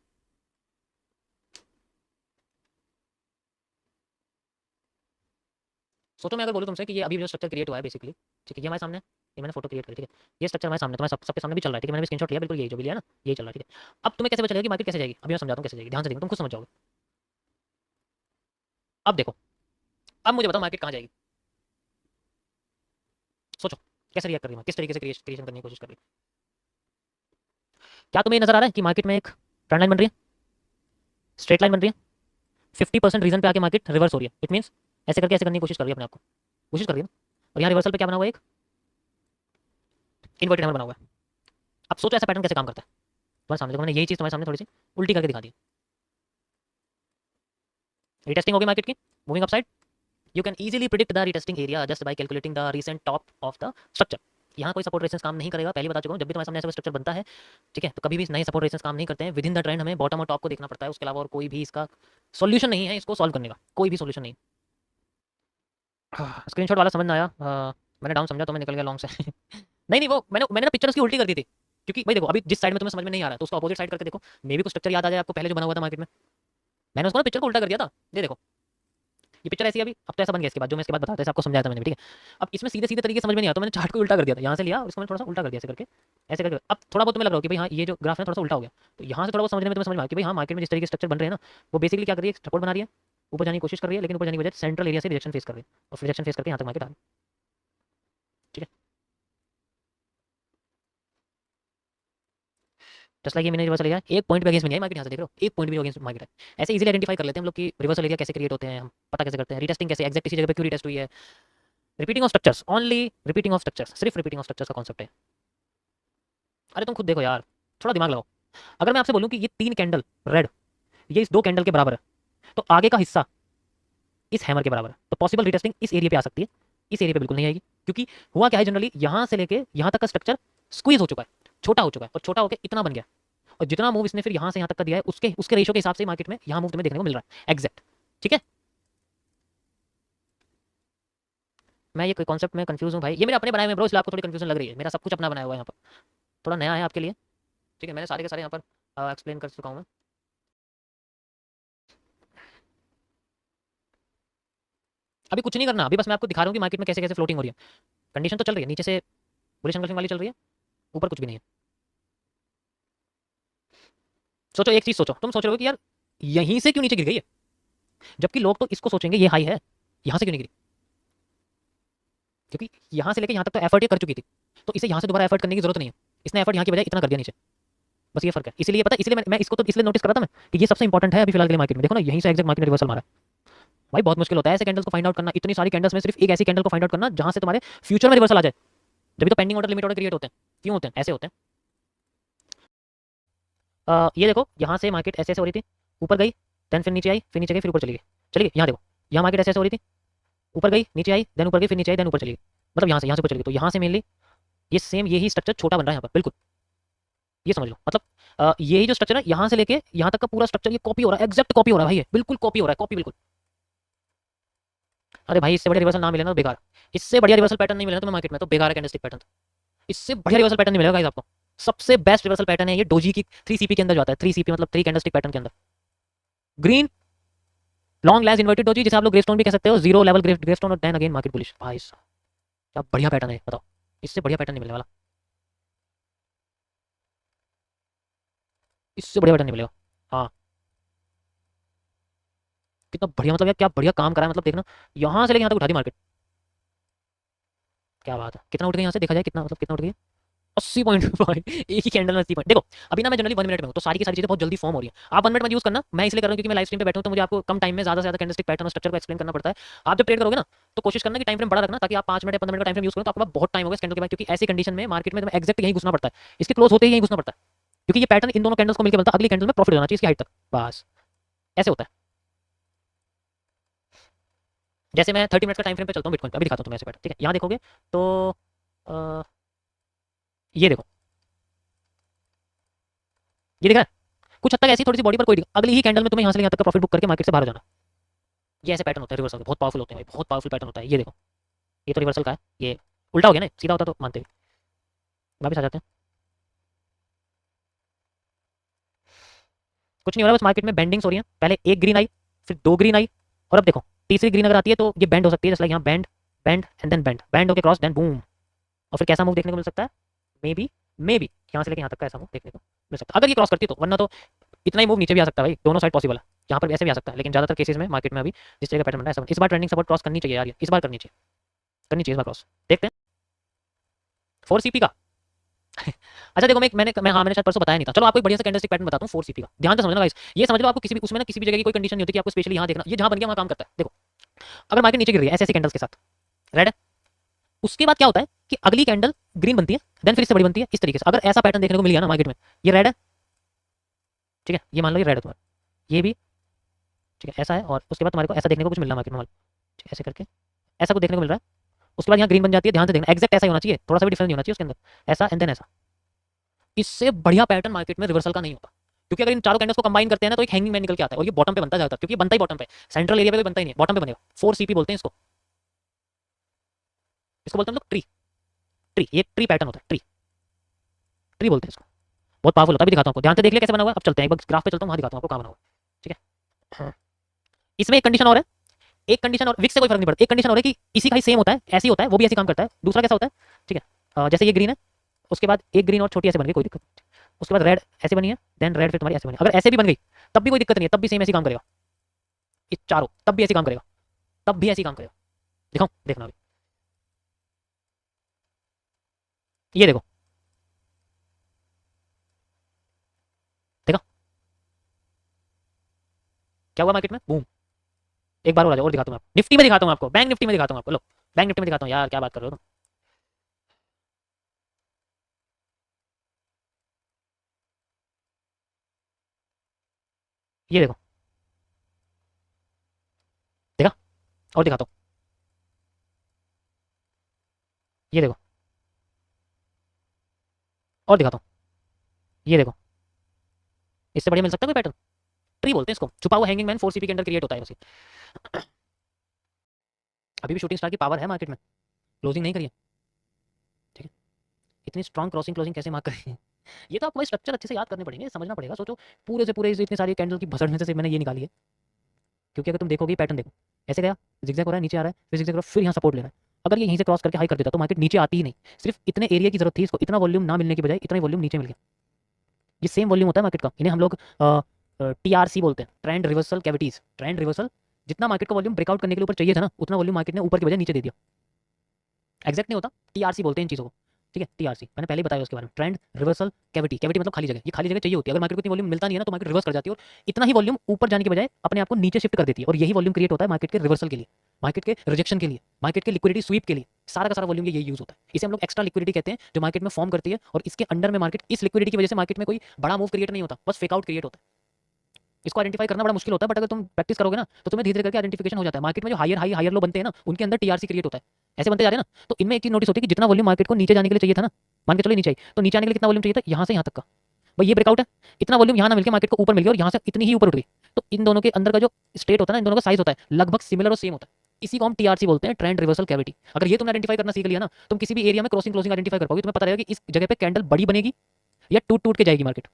सोचो मैं अगर बोलूं तुमसे कि ये अभी जो स्ट्रक्चर क्रिएट हुआ है बेसिकली, ठीक है, ये हमारे सामने, ये मैंने फोटो क्रिएट करी, ठीक है, ये स्ट्रक्चर हमारे सामने, तुम्हारे सबके सामने भी चल रहा है, ठीक है, मैंने भी स्क्रीनशॉट लिया, बिल्कुल यही जो भी लिया ना, यही चल रहा है, ठीक है। अब तुम्हें कैसे पता चलेगा कि मार्केट कैसे जाएगी, अभी मैं समझाता हूं कैसे जाएगी, ध्यान से देखना, तुम खुद समझ जाओगे। अब देखो, अब मुझे बताओ मार्केट कहां जाएगी, सोचो कैसे रिएक्ट कर रही है, किस तरीके से क्रिएशन करने की कोशिश कर रही है। क्या तुम्हें नजर आ रहा है कि मार्केट में एक ट्रेंड लाइन बन रही है, स्ट्रेट लाइन बन रही है, 50% रीजन पे आके मार्केट रिवर्स हो रही है, इट मींस ऐसे करके ऐसे करने की कोशिश कर रही है, अपने आप को कोशिश कर रही है ना, और यहाँ रिवर्सल पे क्या बना हुआ है, एक इन्वर्टेड हैमर बना हुआ है। अब सोचो ऐसा पैटर्न कैसे काम करता है तुम्हारे सामने, देखो मैंने यही चीज तुम्हारे सामने थोड़ी सी उल्टी करके दिखा दी। रिटेस्टिंग होगी मार्केट की, moving upside, you can easily predict the retesting area just by calculating the recent top of the structure. यहाँ कोई सपोर्ट रेजिस्टेंस काम नहीं करेगा, पहले बता चुका हूँ, जब भी तुम्हारे सामने ऐसा स्ट्रक्चर बनता है, ठीक है, तो कभी भी नए सपोर्ट रेजिस्टेंस काम नहीं करते हैं, विद इन द ट्रेंड हमें बॉटम और टॉप को देखना पड़ता है, उसके अलावा और कोई भी इसका सॉल्यूशन नहीं है, इसको सॉल्व करने का कोई भी सॉल्यूशन नहीं। स्क्रीनशॉट वाला समझ में आया, मैंने डाउन समझा तो मैं निकल गया लॉन्ग से नहीं नहीं, वो मैंने ना पिक्चर उसकी उल्टी कर दी थी, क्योंकि भाई देखो अभी जिस साइड में तुम्हें समझ में नहीं आ रहा है तो उसका अपोजिट साइड करके देखो, मे भी कुछ स्ट्रक्चर याद आ जाए आपको पहले जो बना हुआ था मार्केट में, मैंने उसको ना पिक्चर को उल्टा कर दिया था। ये देखो ये पिक्चर ऐसी है अभी, अब तो ऐसा बन गया इसके बाद, जो मैं इसके बाद बताता है आपको समझाया था मैंने, ठीक है। अब इसमें सीधे सीधे तरीके समझ में नहीं आता, तो मैंने चार्ट को उल्टा कर दिया था, यहाँ से लिया और इसको मैंने थोड़ा सा उल्टा कर दिया, ऐसे करके ऐसे करके। अब थोड़ा बहुत तुम्हें लग रहा हो कि भाई हाँ ये जो ग्राफ है थोड़ा सा उल्टा हो गया, तो यहाँ से थोड़ा बहुत समझने में तुम्हें समझ में आया कि भाई हाँ मार्केट में जिस तरीके से स्ट्रक्चर बन रहे हैं ना, वो बेसिकली क्या कर रही है, सपोर्ट बना रही है, ऊपर जाने की कोशिश कर रही है, लेकिन ऊपर जाने की वजह सेंट्रल एरिया से रिजेक्शन फेस कर रही है, और रिजेक्शन फेस करके यहाँ तक मार्केट आ रही है, ठीक है। जस्ट लाइक ये मैंने रिवर्सल एरिया एक पॉइंट पे अगेंस्ट में नहीं है मार्केट, यहाँ से देख रहे हो एक पॉइंट भी अगेंस्ट मार्केट है। ऐसे इजीली आइडेंटिफाई कर लेते हैं हम लोग कि रिवर्सल एरिया कैसे क्रिएट होते हैं, हम पता कैसे करते हैं, रिटेस्टिंग कैसे एग्जैक्ट इसी जगह पे क्यों रिटेस्ट हुई है, repeating of structures, only repeating of structures, सिर्फ रिपीटिंग ऑफ स्ट्रक्चर्स का कॉन्सेप्ट है। अरे तुम खुद देखो यार, थोड़ा दिमाग लगाओ। अगर मैं आपसे बोलूं कि ये 3 कैंडल रेड ये इस 2 कैंडल के बराबर है, तो आगे का हिस्सा इस हैमर के बराबर है, तो पॉसिबल रिटेस्टिंग इस एरिया पे आ सकती है, इस एरिया पे बिल्कुल नहीं आएगी, क्योंकि हुआ क्या है जनरली यहाँ से लेके यहाँ तक का स्ट्रक्चर स्क्वीज हो चुका है, छोटा हो चुका है, और छोटा होकर इतना बन गया, और जितना मूव इसने फिर यहाँ से यहाँ तक का दिया है उसके उसके रेशियो के हिसाब से मार्केट में यहाँ मूव तुम्हें देखने को मिल रहा है एग्जैक्ट, ठीक है। मैं ये कॉन्सेप्ट में कंफ्यूज हूँ भाई, ये मेरे अपने बनाए हुए ब्रो, इसलिए आपको थोड़ी कंफ्यूजन लग रही है, मेरा सब कुछ अपना बनाया हुआ है यहाँ पर, थोड़ा नया है आपके लिए, ठीक है, मैंने सारे के सारे यहाँ पर एक्सप्लेन कर चुका हूँ मैं। अभी कुछ नहीं करना, अभी बस मैं आपको दिखा रहा हूँ कि मार्केट में कैसे कैसे फ्लोटिंग हो रही है, कंडीशन तो चल रही है, नीचे से बुलिश एंगल्फिंग वाली चल रही है, ऊपर कुछ भी नहीं है। सोचो एक चीज सोचो, तुम सोच रहे हो कि यार यहीं से क्यों नीचे गिर गई है, जबकि लोग तो इसको सोचेंगे ये हाई है, यहाँ से क्यों नहीं गिरी, क्योंकि यहाँ से लेके यहाँ तक तो एफर्ट ये कर चुकी थी, तो इसे यहाँ से दोबारा एफर्ट करने की जरूरत नहीं है, इसने एफर्ट यहाँ की बजाय इतना कर दिया नीचे, बस ये फर्क है। इसीलिए पता, इसलिए मैं इसको तो इसलिए नोटिस कर रहा था मैं कि ये सबसे इंपॉर्टेंट है अभी फिलहाल के लिए मार्केट में, देखो ना यहीं से एग्जैक्ट मार्केट रिवर्सल मारा है भाई, बहुत मुश्किल होता है ऐसे कैंडल्स को फाइंड आउट करना, इतनी सारी कैंडल्स में सिर्फ एक ऐसी कैंडल को फाइंड आउट करना जहां से तुम्हारे फ्यूचर में रिवर्सल आ जाए, जब तो pending order limit order create होते हैं, क्यों होते हैं, ऐसे होते हैं। ये देखो यहाँ से मार्केट ऐसे ऐसे हो रही थी, ऊपर गई, देन फिर नीचे आई, फिर नीचे गई, फिर ऊपर चली गई, चलिए यहाँ देखो, यहाँ मार्केट ऐसे ऐसे हो रही थी, ऊपर गई, नीचे आई, देन ऊपर गई, फिर नीचे आई, देन ऊपर चली गई, मतलब यहाँ से ऊपर चली गई, तो यहाँ से मेनली ये सेम यही स्ट्रक्चर छोटा बन रहा है यहाँ पर, बिल्कुल ये समझ लो, मतलब यही जो स्ट्रक्चर है यहाँ से लेके यहाँ तक का पूरा स्ट्रक्चर ये कॉपी हो रहा है, एग्जैक्ट कॉपी हो रहा है भाई, ये बिल्कुल कॉपी हो रहा है, कॉपी बिल्कुल। अरे भाई इससे बढ़िया रिवर्सल ना मिले ना तो बेकार, इससे बढ़िया रिवर्सल पैटर्न नहीं मिले तो मार्केट में तो बेकार है कैंडलस्टिक पैटर्न, इससे बढ़िया रिवर्सल पैटर्न नहीं मिलेगा गाइस आपको, सबसे बेस्ट रिवर्सल पैटर्न है ये डोजी की 3 CP के अंदर जो आता है, 3 CP मतलब 3 कैंडलस्टिक पैटर्न के अंदर, green long lace inverted doji, जिसे आप लोग ग्रेस्टोन भी कह सकते हो, जीरो लेवल ग्रेस्टोन और देन अगेन मार्केट बुलिश, भाई साहब क्या बढ़िया पैटर्न है, बताओ इससे बढ़िया पैटर्न नहीं मिलने वाला, इससे बढ़िया पैटर्न नहीं मिलेगा। हाँ, कितना बढ़िया, मतलब यार क्या बढ़िया काम करा है, मतलब देखना यहाँ से लेके यहाँ तक उठा दी मार्केट। क्या बात है, कितना उठ गया यहाँ से, देखा जाए कितना, मतलब कितना उठ गया। 80 पॉइंट एक ही कैंडल में 80 पॉइंट। देखो अभी ना मैं जनरली 1 मिनट में हूँ, तो सारी की सारी चीजें बहुत जल्दी फॉर्म हो रही है। आप 1 मिनट में यूज करना, मैं इसलिए कर रहा हूँ क्योंकि मैं लाइव स्ट्रीम पे बैठा हूँ, तो मुझे आपको कम टाइम में ज्यादा से ज्यादा कैंडलस्टिक पैटर्न और स्ट्रक्चर को एक्सप्लेन करना पड़ता है। आप जब ट्रेड करोगे ना, तो कोशिश करना कि टाइम फ्रेम बड़ा रखना, ताकि आप 5 मिनट या 15 मिनट का टाइम फ्रेम यूज करो, तो आपके पास बहुत टाइम होगा इस कैंडल के बाद, क्योंकि ऐसी कंडीशन में मार्केट में तुम्हें एक्जैक्ट यही घुसना पड़ता है, इसके क्लोज होते ही यही घुसना पड़ता है, क्योंकि ये पैटर्न इन दोनों कैंडल्स को मिलकर बनता है। अगली कैंडल में प्रॉफिट होना चाहिए इसकी हाइट तक, बस ऐसे होता है। जैसे मैं 30 मिनट का टाइम फ्रेम पे चलता हूँ बिटकॉइन पे, अभी दिखाता हूँ तुम्हें ऐसे पैटर्न, ठीक है। यहाँ देखोगे तो अ, ये देखो, ये दिख रहा है, कुछ हद तक ऐसी थोड़ी सी बॉडी पर कोई अगली ही कैंडल में तुम्हें यहाँ से यहाँ तक का प्रॉफिट बुक करके मार्केट से बाहर हो जाना। ये ऐसे पैटर्न होता है रिवर्सल के, बहुत पावरफुल होते हैं भाई, बहुत पावरफुल पैटर्न होता है। ये देखो, ये तो रिवर्सल का है, ये उल्टा हो गया ना, सीधा होता तो मानते भी। वापस आ जाते हैं, कुछ नहीं हो रहा, बस मार्केट में बेंडिंग्स हो रही है। पहले एक ग्रीन आई, फिर 2 ग्रीन आई, और अब देखो तीसरी ग्रीन अगर आती है तो ये बेंड हो सकती है, जैसे यहाँ bend, bend and then bend, bend होकर क्रॉस, देन बूम। और फिर कैसा मूव देखने को मिल सकता है, मे बी यहाँ से लेके यहाँ तक का ऐसा मूव देखने को मिल सकता है, अगर ये क्रॉस करती है तो। वरना तो इतना ही मूव नीचे भी आ सकता है भाई, दोनों साइड पॉसिबल है, यहाँ पर ऐसे भी आ सकता है, लेकिन ज्यादातर केसेस में मार्केट में अभी जिस तरह का पैटर्न बना है ऐसा। इस बार ट्रेंडिंग सपोर्ट क्रॉस करनी चाहिए यार, इस बार करनी चाहिए, करनी चाहिए इस बार क्रॉस, देखते हैं। 4 CP का अच्छा देखो, मैंने शायद परसों बताया नहीं था। चलो आपको एक बढ़िया सा कैंडलस्टिक पैटर्न बताता हूँ 4 CP का, ध्यान से समझना गाइस। ये समझ लो, आपको किसी भी उसमें ना किसी भी जगह की कोई कंडीशन नहीं होती कि आपको स्पेशली यहाँ देखना, ये जहाँ बन गया वहाँ काम करता है। देखो अगर मार्केट नीचे गिर रही है ऐसे ऐसे कैंडल्स के साथ, रेड है, उसके बाद क्या होता है कि अगली कैंडल ग्रीन बनती है, देन फिर इससे बड़ी बनती है इस तरीके से। अगर ऐसा पैटर्न देखने को मिल गया ना मार्केट में, ये रेड है, ठीक है, ये मान लो ये रेड है तुम्हारा, ये भी ठीक है ऐसा है, और उसके बाद तुम्हारे को ऐसा देखने को कुछ मिल रहा है मार्केट में, ठीक है ऐसे करके ऐसा कुछ देखने को मिल रहा है। उसके बाद यहाँ ग्रीन बन जाती है, ध्यान से देखना, एक्जैक्ट ऐसा ही होना चाहिए, थोड़ा सा भी डिफरेंस नहीं होना चाहिए उसके अंदर, ऐसा एंड देन ऐसा। इससे बढ़िया पैटर्न मार्केट में रिवर्सल का नहीं होता, क्योंकि अगर इन चारों कैंडल्स को कंबाइन करते हैं ना, तो एक हैंगिंग मैन निकल के आता है, और ये बॉटम पे बनता है ज्यादातर, क्योंकि बनता ही बॉटम पे, सेंट्रल एरिया पे बनता ही नहीं है, बॉटम पे बनेगा। 4 CP बोलते हैं इसको, इसको बोलते हैं हम लोग ट्री, ट्री, ये ट्री पैटर्न होता है, ट्री, ट्री बोलते हैं इसको, बहुत पावरफुल होता है। अभी दिखाता हूँ आपको, ध्यान से देख लिया कैसे बना हुआ है। अब चलते हैं एक बार ग्राफ पे चलता हूँ, वहाँ दिखाता हूँ आपको कहाँ बना हुआ है, ठीक है। हाँ। इसमें एक कंडीशन और है, एक कंडीशन और, विक्स से कोई फर्क नहीं पड़ता, एक कंडीशन और है कि इसी का ही सेम होता है, ऐसे ही होता है, वो भी ऐसे काम करता है। दूसरा कैसा होता है, ठीक है, जैसे ये ग्रीन है, उसके बाद एक ग्रीन और छोटी ऐसे बन गई, कोई दिक्कत नहीं। उसके बाद रेड ऐसे बनी है, देन रेड फिर तुम्हारी ऐसे बनी, अगर ऐसे भी बन गई तब भी कोई दिक्कत नहीं है, तब भी सेम ऐसे काम करेगा, ये चारों तब भी ऐसे काम करेगा, तब भी ऐसे काम करेगा। दिखाऊं, देखना अभी, ये देखो, देखा क्या हुआ मार्केट में, बूम। एक बार और आ जाओ, और दिखाता हूँ आपको, निफ्टी में दिखाता हूँ आपको, बैंक निफ्टी में दिखाता हूँ आपको, लो बैंक निफ्टी में दिखाता हूँ यार, क्या बात कर रहे हो तुम। ये देखो, देखा, और दिखाता हूँ, ये देखो, और दिखाता हूँ, ये देखो, इससे बढ़िया मिल सकता है कोई पैटर्न। ट्री बोलते हैं इसको, छुपा हुआ हैंगिंग मैन 4 CP के अंदर क्रिएट होता है बस ये। अभी भी शूटिंग स्टार की पावर है मार्केट में, क्लोजिंग नहीं करिए, ठीक है। इतनी स्ट्रॉन्ग क्रॉसिंग क्लोजिंग कैसे मार्क करें ये तो आपको स्ट्रक्चर अच्छे से याद करने पड़ेंगे, समझना पड़ेगा। सोचो पूरे से पूरे इतनी सारी कैंडल की भसड़ में से मैंने ये निकाली है, क्योंकि अगर तुम देखोगे पैटर्न, देखो ऐसे गया, जिगजैग हो रहा है, नीचे आ रहा है, फिर जिगजैग हो रहा है, फिर यहाँ सपोर्ट ले रहा है। अगर ये यहीं से क्रॉस करके हाई कर देता तो मार्केट नीचे आती ही नहीं, सिर्फ इतने एरिया की जरूरत थी इसको, इतना वॉल्यूम ना मिलने की बजाय इतना वॉल्यूम नीचे मिल गया। ये सेम वॉल्यूम होता है मार्केट का, इन्हें हम लोग TRC बोलते हैं, trend reversal cavities, trend reversal. जितना मार्केट को वॉल्यूम ब्रेकआउट करने के लिए ऊपर चाहिए था ना, उतना वॉल्यूम मार्केट ने ऊपर की बजाय नीचे दे दिया। एग्जैक्ट नहीं होता, TRC बोलते हैं इन चीज़ों को, ठीक है। TRC मैंने पहले ही बताया उसके बारे में, ट्रेंड रिवर्सल कैविटी, कैविटी मतलब खाली जगह, ये खाली जगह चाहिए होती है। अगर मार्केट को इतनी वॉल्यूम मिलता नहीं है ना, तो मार्केट रिवर्स कर जाती है, और इतना ही वॉल्यूम ऊपर जाने के बजाय अपने आप को नीचे शिफ्ट कर देती है, और यही वॉल्यूम क्रिएट होता है मार्केट के रिवर्सल के लिए, मार्केट के रिजेक्शन के लिए, मार्केट के लिक्विडिटी स्वीप के लिए। सारा का सारा वॉल्यूम ये यूज होता है, इसे हम लोग एक्स्ट्रा लिक्विडिटी कहते हैं, जो मार्केट में फॉर्म करती है, और इसके अंडर में मार्केट, इस लिक्विडिटी की वजह से मार्केट में कोई बड़ा मूव क्रिएट नहीं होता, बस फेकआउट क्रिएट होता है। इसको आइडेंटिफाई करना बड़ा मुश्किल होता है, बट अगर तुम प्रैक्टिस करोगे ना, तो तुम्हें धीरे धीरे करके आइडेंटिफिकेशन हो जाता है। मार्केट में जो हायर हाई हायर लो बनते हैं ना, उनके अंदर TRC क्रिएट होता है, ऐसे बनते जा रहे हैं ना। तो इनमें एक चीज नोटिस होती है कि जितना वॉल्यूम मार्केट को नीचे जाने के लिए चाहिए था ना, मान के चलो नीचे आई, तो नीचे आने के लिए कितना वॉल्यूम चाहिए था, यहाँ से यहाँ तक का, भाई ये ब्रेकआउट है, इतना वॉल्यूम यहाँ ना मिलकर मार्केट को ऊपर मिल गया, और यहाँ से इतनी ही ऊपर उठ गई। तो इन दोनों के अंदर का जो स्टेट होता है ना, इन दोनों का साइज होता है लगभग सिमिलर और सेम होता है। इसी को हम TRC बोलते हैं, ट्रेंड रिवर्सल कैविटी। अगर ये तुमने आइडेंटिफाई करना सीख लिया ना, तुम किसी भी एरिया में क्रॉसिंग क्लोजिंग आइडेंटिफाई कर पाओगे, तुम्हें पता रहेगा कि इस जगह पे कैंडल बड़ी बनेगी या टूट टूट के जाएगी मार्केट।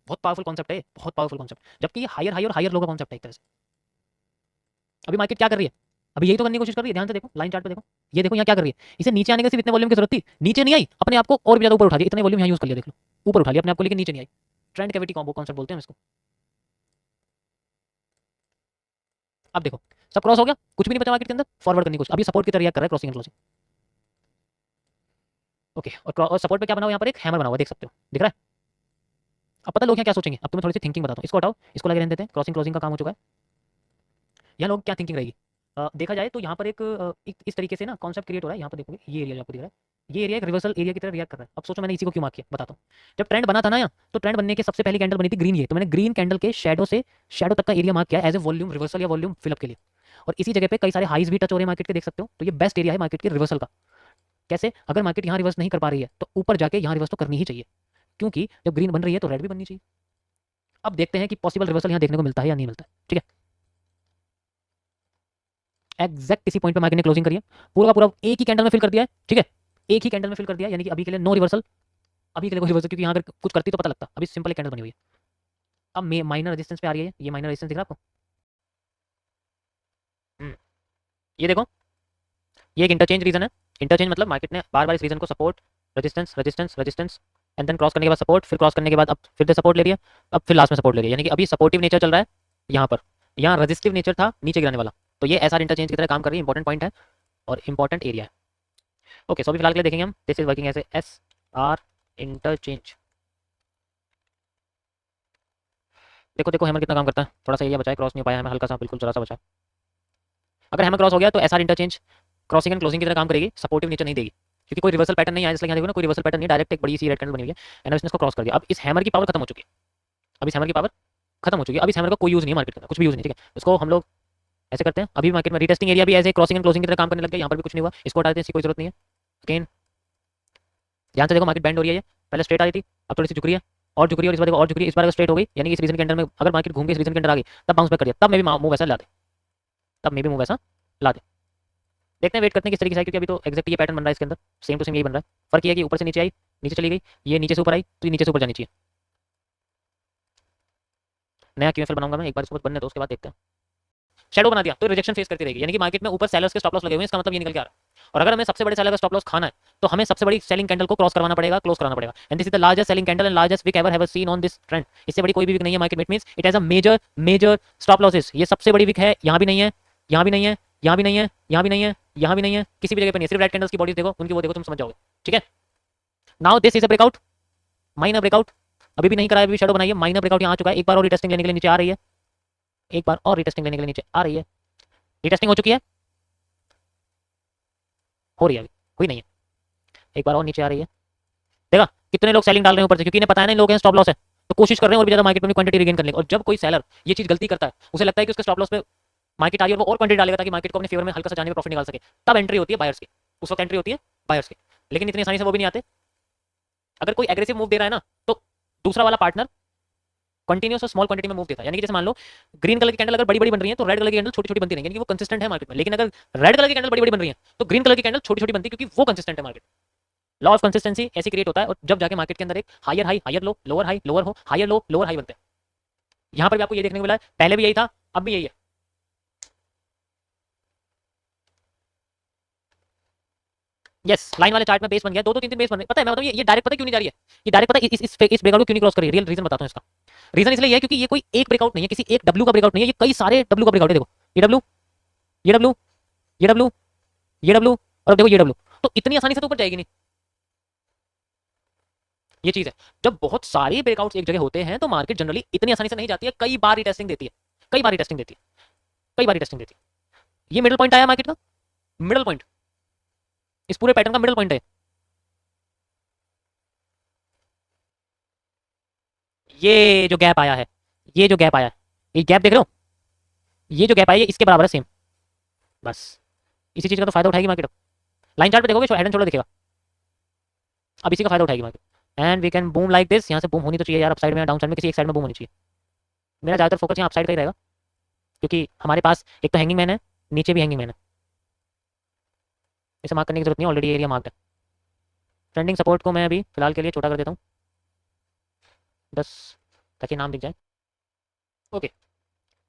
बहुत पावरफुल कॉन्सेप्ट है, बहुत पावरफुल कॉन्सेप्ट, जबकि ये हायर हाई और हायर लो का कॉन्सेप्ट है एक तरह से। अभी मार्केट क्या कर रही है, अभी यही तो करने की कोशिश कर रही है, ध्यान से देखो, लाइन चार्ट पे देखो, ये देखो यहाँ क्या कर रही है, इसे नीचे आने के सिर्फ इतने वॉल्यूम की जरूरत थी, नीचे नहीं आई, अपने आप को और भी ज्यादा ऊपर उठा दिया, इतने वॉल्यूम यहाँ यूज कर लिया, देख लो ऊपर उठा लिया अपने आप को, लेकिन नीचे नहीं आई। ट्रेंड कैविटी कॉम्बो कॉन्सेप्ट बोलते हैं हम इसको। अब देखो सब क्रॉस हो गया, कुछ भी नहीं बचा मार्केट के अंदर, फॉरवर्ड करने की कोशिश, अभी सपोर्ट की तरह रिएक्ट कर रहा है, क्रॉसिंग एंड क्लोजिंग। ओके, और सपोर्ट पे क्या बना हुआ, यहाँ पर एक हैमर बना हुआ, देख सकते हो, दिख रहा है। अब पता लोग यहाँ क्या सोचेंगे, अब तुम्हें थोड़ी सी थिंकिंग बताता हूँ, इसको हटाओ, इसको लगे रहने देते हैं, क्रॉसिंग क्लोजिंग का काम हो चुका है। यहाँ लोग क्या थिंकिंग रहेगी, देखा जाए तो यहाँ पर एक इस तरीके से ना कॉन्सेप्ट क्रिएट हो रहा है, यहाँ पर देखोगे ये एरिया आपको दिख रहा है, ये एरिया एक रिवर्सल एरिया की तरह रिएक्ट कर रहा है। अब सोचो मैंने इसी को क्यों मार्क किया, बताता हूँ। जब ट्रेंड बना था ना यहाँ, तो ट्रेंड बनने के सबसे पहली कैंडल बनी थी ग्रीन, ये तो मैंने ग्रीन कैंडल के शैडो से शैडो तक का एरिया मार्क किया एज ए वॉल्यूम रिवर्सल या वॉल्यूम फिलअप के लिए। और इसी जगह पे कई सारे हाईज भी टच हो रहे हैं मार्केट के, देख सकते हो, तो ये बेस्ट एरिया है मार्केट के रिवर्सल का। कैसे, अगर मार्केट यहाँ रिवर्स नहीं कर पा रही है तो ऊपर जाके यहाँ रिवर्स तो करनी ही चाहिए, क्योंकि जब ग्रीन बन रही है तो रेड भी बननी चाहिए। अब देखते हैं कि पॉसिबल रिवर्सल यहाँ देखने को मिलता है या नहीं मिलता है, ठीक है। एग्जैक्ट इसी पॉइंट पे मार्केट ने क्लोजिंग करी है, पूरा का पूरा एक ही कैंडल में फिल कर दिया है, ठीक है, एक ही कैंडल में फिल कर दिया, यानी कि अभी के लिए नो रिवर्सल, अभी के लिए कोई रिवर्सल, क्योंकि यहाँ अगर कुछ करती तो पता लगता, अभी सिंपल एक कैंडल बनी हुई है। अब माइनर रेजिस्टेंस पे आ रही है, ये माइनर रेजिस्टेंस दिख रहा है आपको, ये देखो, ये एक इंटरचेंज रीजन है। इंटरचेंज मतलब मार्केट ने बार बार इस रीजन को support resistance resistance resistance and then cross करने के बाद सपोर्ट, फिर क्रॉस करने के बाद अब फिर से सपोर्ट ले रही है, अब फिर लास्ट में सपोर्ट ले रही है, यानी कि अभी सपोर्टिव नेचर चल रहा है यहाँ पर, यहाँ रजिस्टिव नेचर था नीचे गिराने वाला, तो ये एसआर इंटरचेंज की तरह काम कर रही है, इंपॉर्टेंट पॉइंट है और इंपॉर्टेंट एरिया है। ओके, सो अभी फिलहाल के लिए देखेंगे हम, this is working as S R interchange. देखो देखो हैमर कितना काम करता है, थोड़ा सा एरिया बचा है, क्रॉस नहीं हो पाया है, हल्का सा बिल्कुल जरा सा बचा है। अगर हैमर क्रॉस हो गया तो SR interchange crossing and closing की तरह काम करेगी, सपोर्टिव नेचर नहीं देगी, क्योंकि कोई रिवर्सल पैटर्न नहीं आया, इसलिए यहाँ देखो ना कोई रिवर्सल पैटर्न नहीं, डायरेक्ट एक बड़ी सी रेड कैंडल बनी हुई है एंड इसने इसको क्रॉस कर दिया। अब इस हैमर की पावर खत्म हो चुकी है, अब इस हैमर की पावर खत्म हो चुकी है, अब इस हैमर का कोई यूज नहीं है मार्केट में, कुछ भी यूज नहीं, ठीक है। उसको हम लोग ऐसे करते हैं, अभी मार्केट में रीटेस्टिंग एरिया भी ऐसे क्रॉसिंग एंड क्लोजिंग की तरह काम करने लग गया, यहाँ पर भी कुछ नहीं हुआ, इसको हटा देते हैं, इसकी कोई जरूरत नहीं है। अगेन ध्यान से देखो, मार्केट बैंड हो रही है, पहले स्ट्रेट आ रही थी, अब थोड़ी सी झुक रही है और झुक रही है, और इस बार देखो और झुक रही है, इस बार अगर स्ट्रेट हो गई, यानी कि इस रीजन के अंडर में अगर मार्केट घूम के इस रीजन के अंडर आ गई, तब बाउंस बैक कर दिया, तब मे भी मूव ऐसा ला दे, तब मे भी मूव ऐसा ला दे। देखते हैं, वेट करते हैं किस तरीके से, क्योंकि अभी तो एक्जैक्ट ये पैटर्न बन रहा है इसके अंदर, सेम टू सेम यही बन रहा है। फर्क ये है कि ऊपर से नीचे आई, नीचे चली गई, ये नीचे से ऊपर आई, तो ये नीचे से ऊपर जानी चाहिए। नया क्यूएफएल बनाऊंगा मैं, एक बार इसको बनने दो, उसके बाद देखते हैं। शैडो बना दिया तो रिजेक्शन फेस करती रहेगी, यानी कि मार्केट में ऊपर सेलर्स के स्टॉप लॉस लगे हुए हैं, इसका मतलब ये निकल के आ रहा है। और अगर हमें सबसे बड़े सेलर का स्टॉप लॉस खाना है, तो हमें सबसे बड़ी सेलिंग कैंडल को क्रॉस करवाना पड़ेगा, क्लोज कराना पड़ेगा, and this is the largest selling candle and largest wick ever have seen on this trend. इससे बड़ी कोई भी विक नहीं है मार्केट में, it means it has a major major stop losses, ये सबसे बड़ी विक है, यहाँ भी नहीं है, यहाँ भी नहीं है, यहाँ भी नहीं है, यहाँ भी नहीं है, यहाँ भी नहीं है, किसी भी जगह पर नहीं है, सिर्फ रेड कैंडल्स की बॉडीज देखो, उनकी वो देखो, तुम समझ जाओगे, ठीक है। Now this is a breakout, minor breakout, अभी भी नहीं कराया, अभी शैडो बनाइए, माइनर ब्रेकआउट यहाँ आ चुका है, एक बार और रिटेस्टिंग लेने के लिए नीचे आ रही है, एक बार और रिटेस्टिंग लेने के लिए नीचे आ रही है, रिटेस्टिंग हो चुकी है, हो रही है, अभी हुई नहीं है, एक बार और नीचे आ रही है। देखा कितने लोग सेलिंग डाल रहे हैं ऊपर से, क्योंकि इन्हें पता है ना इन लोगों के स्टॉप लॉस है, तो कोशिश कर रहे हैं और भी ज्यादा मार्केट में क्वांटिटी रिगेन करने की। और जब कोई सेलर ये चीज गलती करता है, उसे लगता है कि उसके स्टॉप लॉस पे मार्केट आ रही है और वो और क्वांटिटी डालेगा ताकि मार्केट को अपने फेवर में हल्का सा जाने में प्रॉफिट निकाल सके, तब एंट्री होती है बायर्स की, उस वक्त एंट्री होती है बायर्स की। लेकिन इतनी आसानी से वो भी नहीं आते। अगर कोई एग्रेसिव मूव दे रहा है ना, तो दूसरा वाला पार्टनर कंटिन्यूस और स्मॉल क्वांटिटी में मूव देता है, यानी कि जैसे मान लो ग्रीन कलर की कैंडल अगर बड़ी बड़ी बन रही है, तो रेड कलर की कैंडल छोटी छोटी बनती रहेंगी, यानी कि वो कंसिस्टेंट है मार्केट में। लेकिन अगर रेड कलर की कैंडल बड़ी बड़ी बन रही है, तो ग्रीन कलर की कैंडल छोटी छोटी बनती है, क्योंकि वो कंसिस्टेंट है मार्केट। लॉ ऑफ कंसिस्टेंसी ऐसे क्रिएट होता है, और जब जाके मार्केट के अंदर एक higher high higher low, lower high lower हो, हायर लो लोअर हाई बनते हैं। यहाँ पर भी आपको ये देखने को मिला है, पहले भी यही था, अब भी यही है। यस, लाइन वाले चार्ट में बेस बन गया, दो दो तीन तीन बेस बन रहे, पता है मैं बताऊं, ये डायरेक्ट पता क्यों नहीं जा रही है, ये डायरेक्ट पता इस ब्रेकआउट को क्यों नहीं क्रॉस कर रही है, रियल रीजन बताता हूं इसका। रीजन इसलिए है क्योंकि ये कोई एक ब्रेकआउट नहीं है, किसी एक डब्ल्यू का ब्रेकआउट नहीं है, ये कई सारे डब्ल्यू का ब्रेकआउट है। देखो ये डब्ल्यू, ये डब्ल्यू, ये डब्ल्यू, ये डब्ल्यू, और देखो ये डब्ल्यू, तो इतनी आसानी से तो ऊपर जाएगी नहीं, ये चीज है। जब बहुत सारे ब्रेकआउट्स एक जगह होते हैं, तो मार्केट जनरली इतनी आसानी से नहीं जाती है, कई बार रीटेस्टिंग देती है, कई बार रीटेस्टिंग देती है, कई बार रीटेस्टिंग देती है। ये मिडिल पॉइंट आया मार्केट का, मिडिल पॉइंट, इस पूरे पैटर्न का मिडिल पॉइंट है ये जो गैप आया है, ये जो गैप आया है, ये गैप देख रहे हो, ये जो गैप आया है इसके बराबर है सेम, बस इसी चीज का तो फायदा उठाएगी मार्केट। लाइन चार्ट पे देखोगे हेड एंड शोल्डर दिखेगा, अब इसी का फायदा उठाएगी market, and we can boom like this. यहाँ से बूम होनी तो चाहिए यार, अप साइड में डाउन साइड में किसी एक साइड में बूम होनी चाहिए। मेरा ज़्यादातर फोकस यहाँ अप साइड का ही रहेगा, क्योंकि हमारे पास एक तो हैंगिंग मैन है, नीचे भी हैंगिंग मैन है, इसे मार्क करने की जरूरत नहीं, ऑलरेडी एरिया मार्क है। ट्रेंडिंग सपोर्ट को मैं अभी फिलहाल के लिए छोटा कर देता हूँ 10, ताकि नाम दिख जाए। ओके,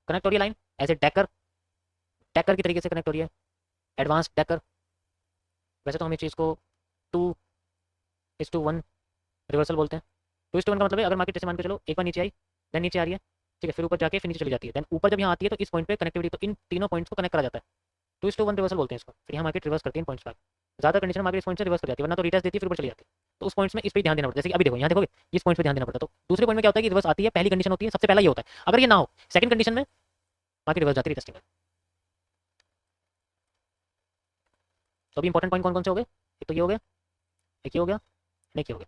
कनेक्ट हो रही है line as a decker, Tacker की तरीके से कनेक्ट हो रही है, एडवांस टैकर। वैसे तो हम इस चीज़ को 2:1 रिवर्सल बोलते हैं। 2:1 का मतलब है, अगर मार्केट जैसे मान के चलो एक बार नीचे आई, देन नीचे आ रही है, ठीक है, फिर ऊपर जाके फिर नीचे चली जाती है, देन ऊपर जब यहाँ आती है तो इस पॉइंट पे कनेक्टिविटी, तो इन तीनों पॉइंट्स को कनेक्ट करा जाता है। 2:1 रिवर्सल बोलते हैं इसको। फिर यहाँ मार्केट रिवर्स करती है इन पॉइंट्स पर। ज़्यादा कंडीशन मार्केट इस पॉइंट से रिवर्स कर जाती है, वरना तो रिटेस्ट देती है फिर ऊपर चली जाती है। तो उस पॉइंट्स में इस पर ध्यान देना पड़ता है। जैसे कि अभी देखो यहाँ देखोगे, इस पॉइंट पे ध्यान देना पड़ता है। तो दूसरे पॉइंट में क्या होता है कि रिवर्स आती है, पहली कंडीशन होती है, सबसे पहला ये होता है। अगर ये ना हो, सेकंड कंडीशन में मार्केट रिवर्स जाती है रिटेस्टिंग में। तो अभी इंपॉर्टेंट पॉइंट कौन कौन से हो गए? एक तो ये हो गया, एक ये हो गया, एक ये हो गया।